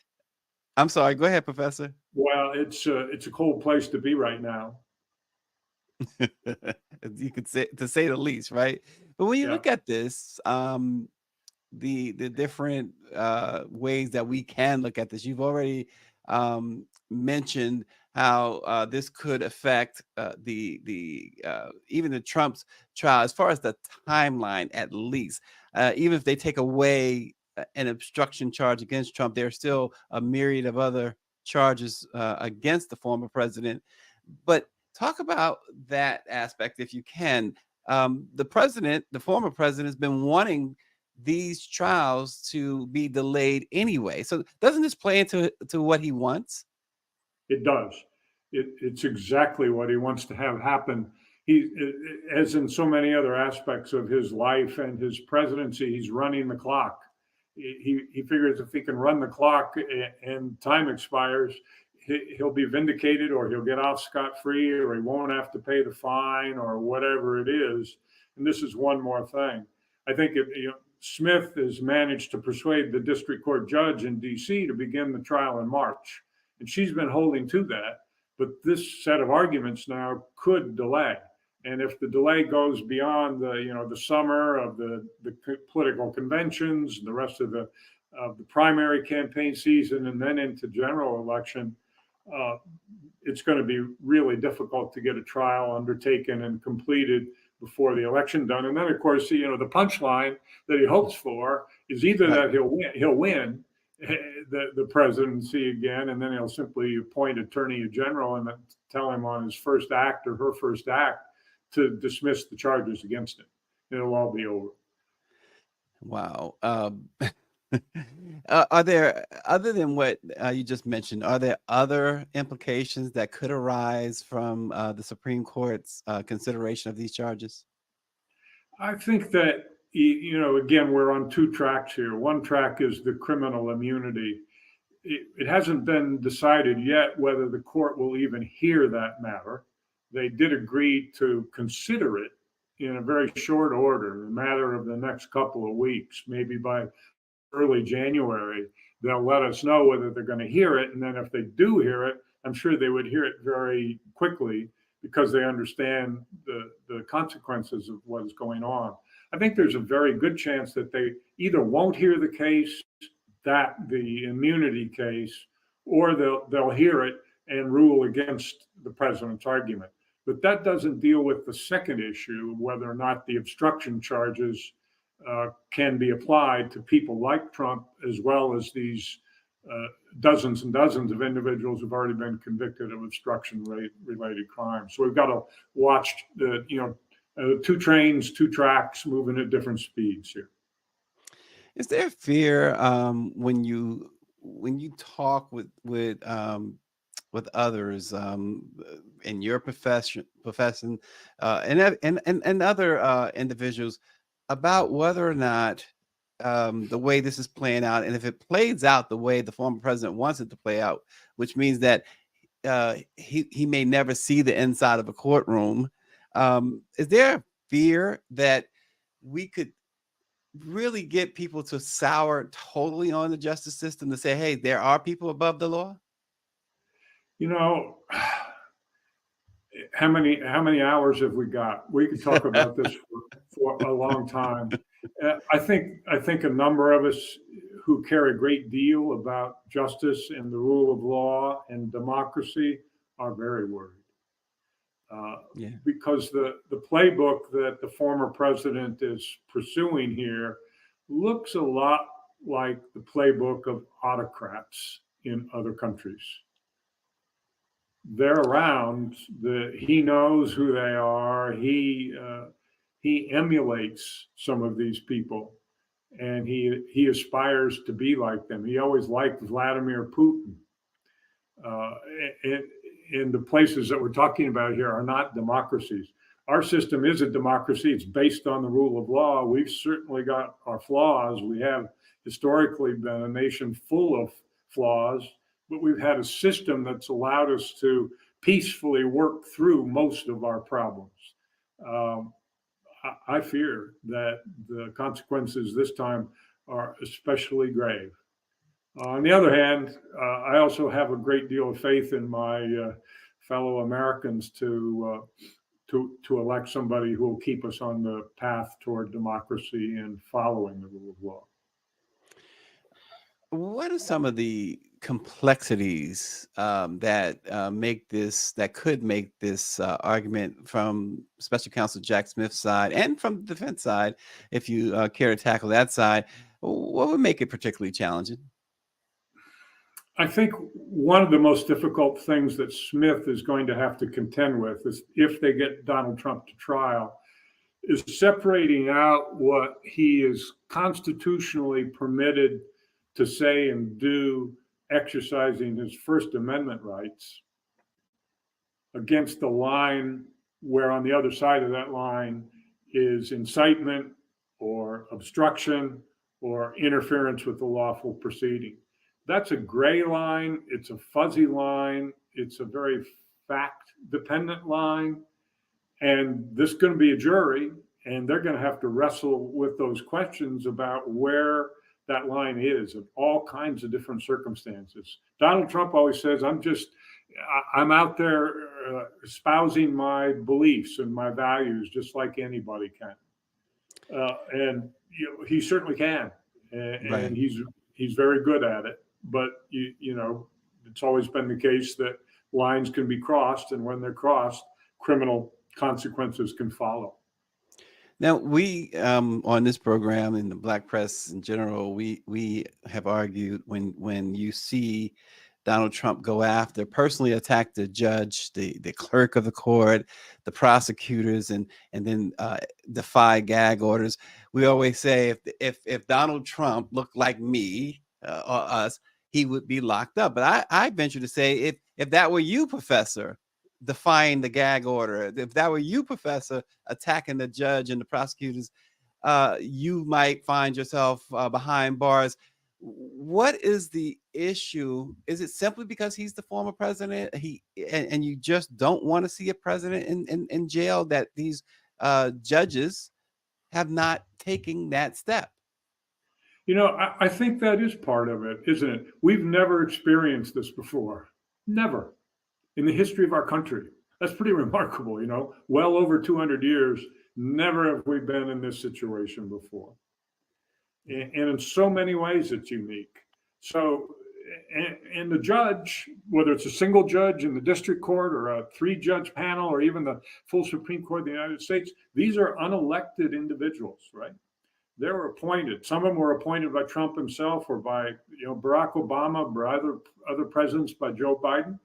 Speaker 1: I'm sorry, go ahead, Professor.
Speaker 2: well, it's a cold place to be right now.
Speaker 1: You could say, to say the least, right? But when you
Speaker 2: Yeah.
Speaker 1: look at this, the different ways that we can look at this, you've already mentioned how this could affect the even the Trump's trial, as far as the timeline, at least. Even if they take away an obstruction charge against Trump, there's still a myriad of other charges against the former president. But talk about that aspect if you can. The former president, has been wanting these trials to be delayed anyway. So doesn't this play into what he wants?
Speaker 2: It does. It's exactly what he wants to have happen. He, as in so many other aspects of his life and his presidency, he's running the clock. He figures if he can run the clock and time expires, he'll be vindicated, or he'll get off scot-free, or he won't have to pay the fine, or whatever it is. And this is one more thing. I think Smith has managed to persuade the district court judge in D.C. to begin the trial in March, and she's been holding to that. But this set of arguments now could delay, and if the delay goes beyond the summer of the political conventions, and the rest of the primary campaign season, and then into general election, it's going to be really difficult to get a trial undertaken and completed before the election done. And then, of course, the punchline that he hopes for is either that he'll win the presidency again, and then he'll simply appoint attorney general and tell him on his first act or her first act to dismiss the charges against him. It'll all be over.
Speaker 1: Wow. Are there, other than what you just mentioned, are there other implications that could arise from the Supreme Court's consideration of these charges?
Speaker 2: I think that, again, we're on two tracks here. One track is the criminal immunity. It hasn't been decided yet whether the court will even hear that matter. They did agree to consider it in a very short order, a matter of the next couple of weeks, maybe by early January. They'll let us know whether they're going to hear it. And then if they do hear it, I'm sure they would hear it very quickly, because they understand the consequences of what is going on. I think there's a very good chance that they either won't hear the case, the immunity case, or they'll hear it and rule against the president's argument. But that doesn't deal with the second issue, whether or not the obstruction charges can be applied to people like Trump, as well as these dozens and dozens of individuals who've already been convicted of obstruction-related crimes. So we've got to watch two trains, two tracks moving at different speeds here.
Speaker 1: Is there fear when you talk with others in your profession, and other individuals, about whether or not the way this is playing out, and if it plays out the way the former president wants it to play out, which means that he may never see the inside of a courtroom, is there fear that we could really get people to sour totally on the justice system, to say, hey, there are people above the law?
Speaker 2: How many hours have we got? We could talk about this for a long time. I think a number of us who care a great deal about justice and the rule of law and democracy are very worried. Because the playbook that the former president is pursuing here looks a lot like the playbook of autocrats in other countries. They're around. He knows who they are. He emulates some of these people, and he aspires to be like them. He always liked Vladimir Putin. Uh, and, and the places that we're talking about here are not democracies. Our system is a democracy. It's based on the rule of law. We've certainly got our flaws. We have historically been a nation full of flaws, but we've had a system that's allowed us to peacefully work through most of our problems. Um, I fear that the consequences this time are especially grave. On the other hand, I also have a great deal of faith in my fellow Americans to elect somebody who will keep us on the path toward democracy and following the rule of law.
Speaker 1: What are some of the complexities that could make this argument from Special Counsel Jack Smith's side and from the defense side, if you care to tackle that side? What would make it particularly challenging?
Speaker 2: I think one of the most difficult things that Smith is going to have to contend with is if they get Donald Trump to trial, is separating out what he is constitutionally permitted to say and do, exercising his First Amendment rights, against the line where on the other side of that line is incitement or obstruction or interference with the lawful proceeding. That's a gray line. It's a fuzzy line. It's a very fact dependent line. And this is going to be a jury, and they're going to have to wrestle with those questions about where that line is in all kinds of different circumstances. Donald Trump always says, I'm out there espousing my beliefs and my values just like anybody can. And he certainly can. And
Speaker 1: Right.
Speaker 2: he's very good at it. But, it's always been the case that lines can be crossed, and when they're crossed, criminal consequences can follow.
Speaker 1: Now, we on this program in the Black press in general, we have argued when you see Donald Trump go after, personally attack the judge, the clerk of the court, the prosecutors, and then defy gag orders, we always say if Donald Trump looked like me or us, he would be locked up. But I venture to say if that were you, Professor, defying the gag order, if that were you, Professor, attacking the judge and the prosecutors, you might find yourself behind bars. What is the issue? Is it simply because he's the former president? And you just don't want to see a president in jail, that these judges have not taken that step?
Speaker 2: I think that is part of it, isn't it? We've never experienced this before. Never. In the history of our country. That's pretty remarkable, well over 200 years, never have we been in this situation before. And in so many ways, it's unique. So, and the judge, whether it's a single judge in the district court or a 3-judge panel or even the full Supreme Court of the United States, these are unelected individuals, right? They were appointed. Some of them were appointed by Trump himself or by Barack Obama, by other presidents, by Joe Biden.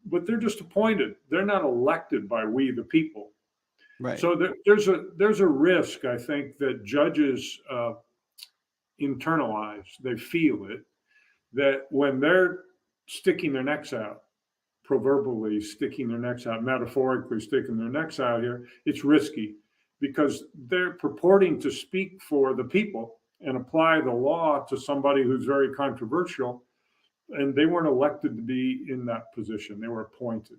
Speaker 2: But they're just appointed. They're not elected by we, the people.
Speaker 1: Right.
Speaker 2: So there's a risk, I think, that judges internalize. They feel it, that when they're sticking their necks out, proverbially sticking their necks out, metaphorically sticking their necks out here, it's risky because they're purporting to speak for the people and apply the law to somebody who's very controversial. And they weren't elected to be in that position. They were appointed.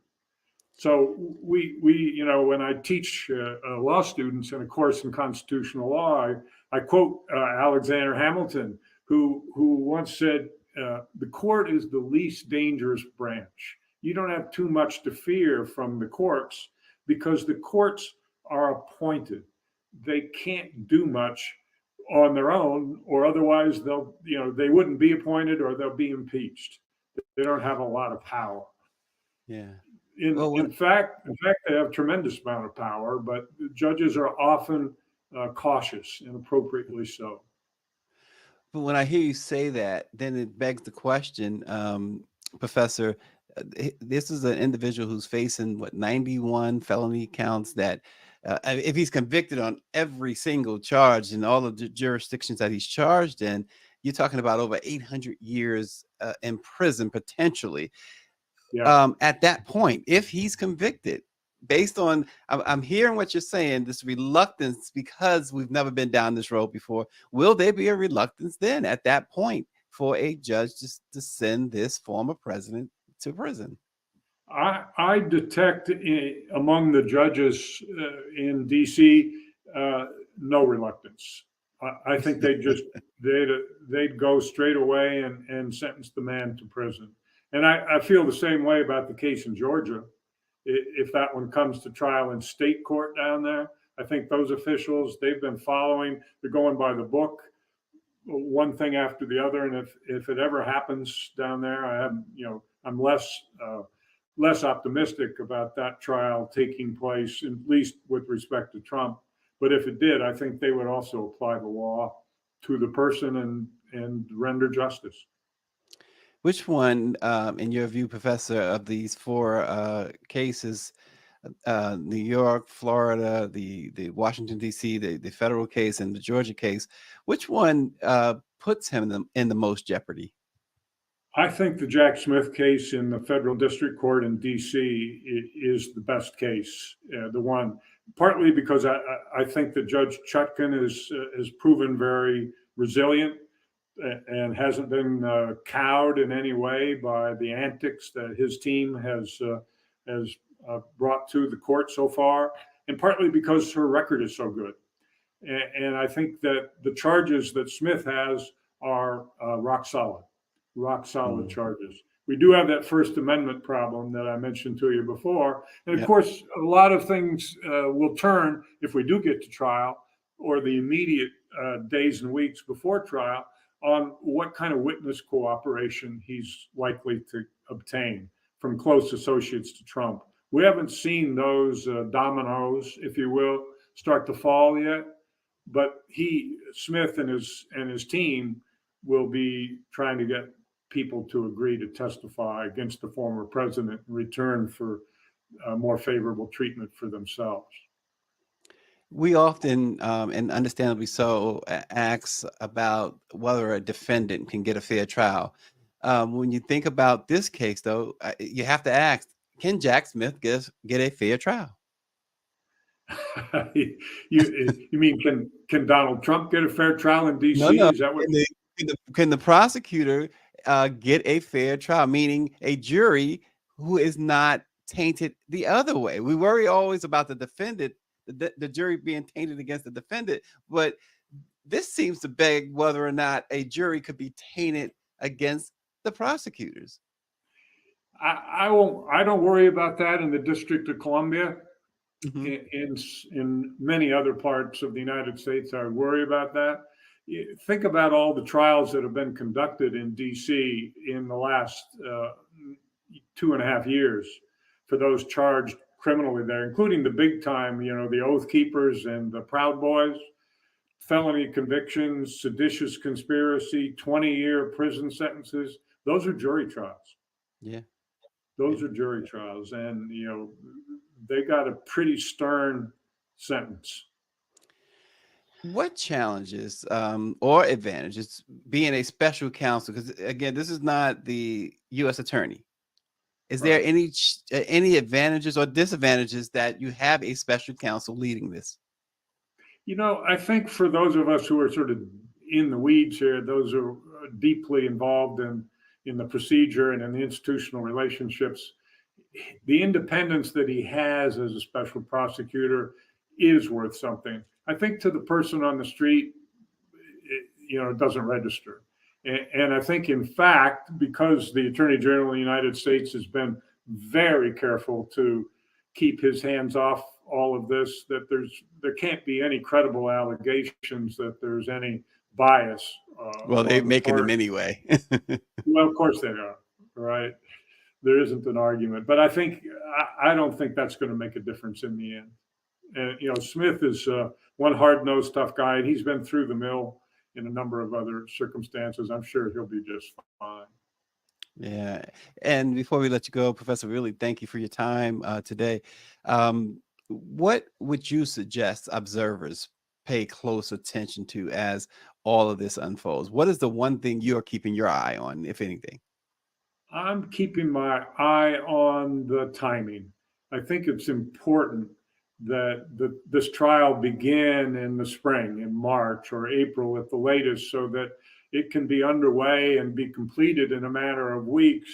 Speaker 2: So we when I teach law students in a course in constitutional law, I quote Alexander Hamilton, who once said, the court is the least dangerous branch. You don't have too much to fear from the courts because the courts are appointed. They can't do much on their own, or otherwise they wouldn't be appointed or they'll be impeached. They don't have a lot of power.
Speaker 1: Yeah.
Speaker 2: In fact, they have tremendous amount of power, but judges are often cautious, and appropriately so.
Speaker 1: But when I hear you say that, then it begs the question, Professor, this is an individual who's facing 91 felony counts that if he's convicted on every single charge in all of the jurisdictions that he's charged in, you're talking about over 800 years in prison potentially.
Speaker 2: Yeah.
Speaker 1: At that point, if he's convicted, based on, I'm hearing what you're saying, this reluctance because we've never been down this road before. Will there be a reluctance then at that point for a judge to send this former president to prison?
Speaker 2: I detect among the judges in DC no reluctance. I think they'd go straight away and sentence the man to prison. And I feel the same way about the case in Georgia. If that one comes to trial in state court down there, I think those officials, they've been following, they're going by the book, one thing after the other. And if it ever happens down there, I'm less optimistic about that trial taking place, at least with respect to Trump. But if it did, I think they would also apply the law to the person and render justice.
Speaker 1: Which one, in your view, Professor, of these four cases, New York, Florida, the Washington, D.C., the federal case, and the Georgia case, which one puts him in the most jeopardy?
Speaker 2: I think the Jack Smith case in the federal district court in D.C. is the best case, the one, partly because I think that Judge Chutkan is proven very resilient and hasn't been cowed in any way by the antics that his team has brought to the court so far, and partly because her record is so good. And I think that the charges that Smith has are rock solid charges. We do have that First Amendment problem that I mentioned to you before. And of course, a lot of things will turn if we do get to trial or the immediate days and weeks before trial on what kind of witness cooperation he's likely to obtain from close associates to Trump. We haven't seen those dominoes, if you will, start to fall yet, but Smith and his team will be trying to get people to agree to testify against the former president in return for more favorable treatment for themselves.
Speaker 1: We often, and understandably so, ask about whether a defendant can get a fair trial. When you think about this case, though, you have to ask, can Jack Smith get a fair trial?
Speaker 2: You mean can Donald Trump get a fair trial in D.C.?
Speaker 1: No.
Speaker 2: Is that what?
Speaker 1: Can the prosecutor get a fair trial, meaning a jury who is not tainted the other way? We worry always about the defendant, the jury being tainted against the defendant, but this seems to beg whether or not a jury could be tainted against the prosecutors.
Speaker 2: I don't worry about that in the District of Columbia. In many other parts of the United States, I worry about that. Think about all the trials that have been conducted in D.C. in the last 2.5 years for those charged criminally there, including the big time, the Oath Keepers and the Proud Boys, felony convictions, seditious conspiracy, 20-year prison sentences. Those are jury trials.
Speaker 1: Yeah.
Speaker 2: Those are jury trials. And, they got a pretty stern sentence.
Speaker 1: What challenges or advantages being a special counsel? Because again, this is not the U.S. attorney. Is there any advantages or disadvantages that you have a special counsel leading this?
Speaker 2: I think for those of us who are sort of in the weeds here, those who are deeply involved in the procedure and in the institutional relationships, the independence that he has as a special prosecutor is worth something. I think to the person on the street, it doesn't register. And I think, in fact, because the Attorney General of the United States has been very careful to keep his hands off all of this, that there can't be any credible allegations that there's any bias.
Speaker 1: Well, they're making them anyway.
Speaker 2: Well, of course they are, right? There isn't an argument, but I don't think that's going to make a difference in the end. And Smith is one hard-nosed, tough guy, and he's been through the mill in a number of other circumstances. I'm sure he'll be just fine.
Speaker 1: Yeah. And before we let you go, Professor, really thank you for your time today. What would you suggest observers pay close attention to as all of this unfolds? What is the one thing you're keeping your eye on, if anything?
Speaker 2: I'm keeping my eye on the timing. I think it's important that this trial begin in the spring, in March or April at the latest, so that it can be underway and be completed in a matter of weeks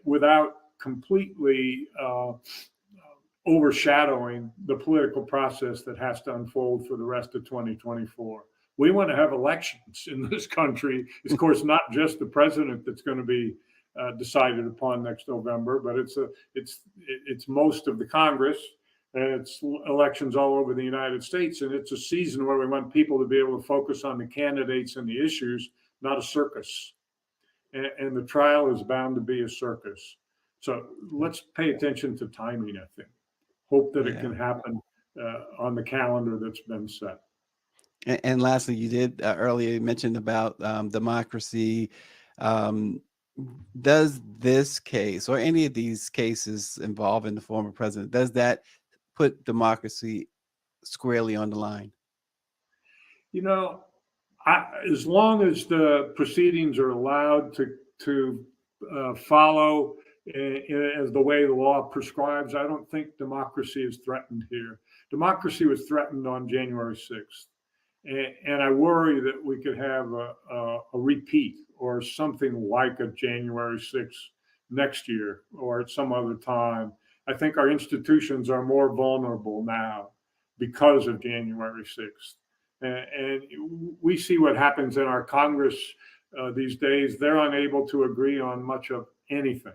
Speaker 2: without completely overshadowing the political process that has to unfold for the rest of 2024. We want to have elections in this country. It's, of course, not just the president that's going to be decided upon next November, but it's most of the Congress, and it's elections all over the United States. And it's a season where we want people to be able to focus on the candidates and the issues, not a circus. And the trial is bound to be a circus. So let's pay attention to timing, I think. Hope that it can happen on the calendar that's been set.
Speaker 1: And lastly, you did earlier mention about democracy. Does this case or any of these cases involving the former president, does that put democracy squarely on the line?
Speaker 2: You know, as long as the proceedings are allowed to follow as the way the law prescribes, I don't think democracy is threatened here. Democracy was threatened on January 6th. And I worry that we could have a repeat or something like a January 6th next year or at some other time. I think our institutions are more vulnerable now because of January 6th. And we see what happens in our Congress these days. They're unable to agree on much of anything.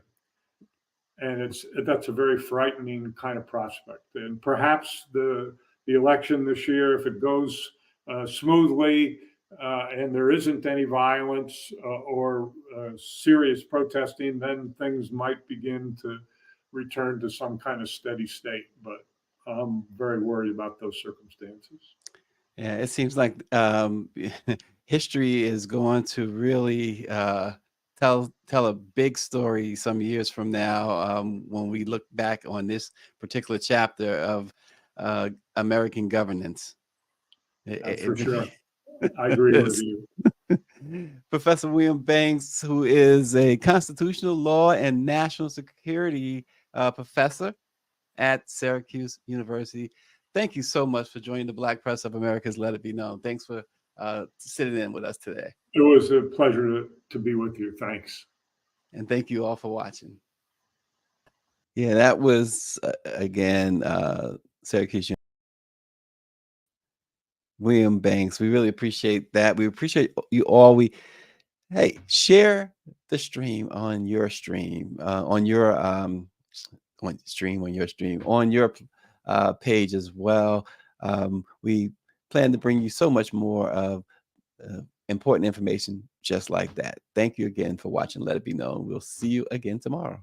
Speaker 2: And that's a very frightening kind of prospect. And perhaps the election this year, if it goes smoothly and there isn't any violence or serious protesting, then things might begin to return to some kind of steady state. But I'm very worried about those circumstances.
Speaker 1: Yeah, it seems like history is going to really tell a big story some years from now when we look back on this particular chapter of American governance.
Speaker 2: For sure. I agree with you.
Speaker 1: Professor William Banks, who is a constitutional law and national security professor at Syracuse University. Thank you so much for joining the Black Press of America's Let It Be Known. Thanks for sitting in with us today.
Speaker 2: It was a pleasure to be with you. Thanks.
Speaker 1: And thank you all for watching. Yeah, that was, again, Syracuse University. William Banks. We really appreciate that. We appreciate you all. Hey, share the stream on your stream, on your page as well. We plan to bring you so much more of important information just like that. Thank you again for watching Let It Be Known. We'll see you again tomorrow.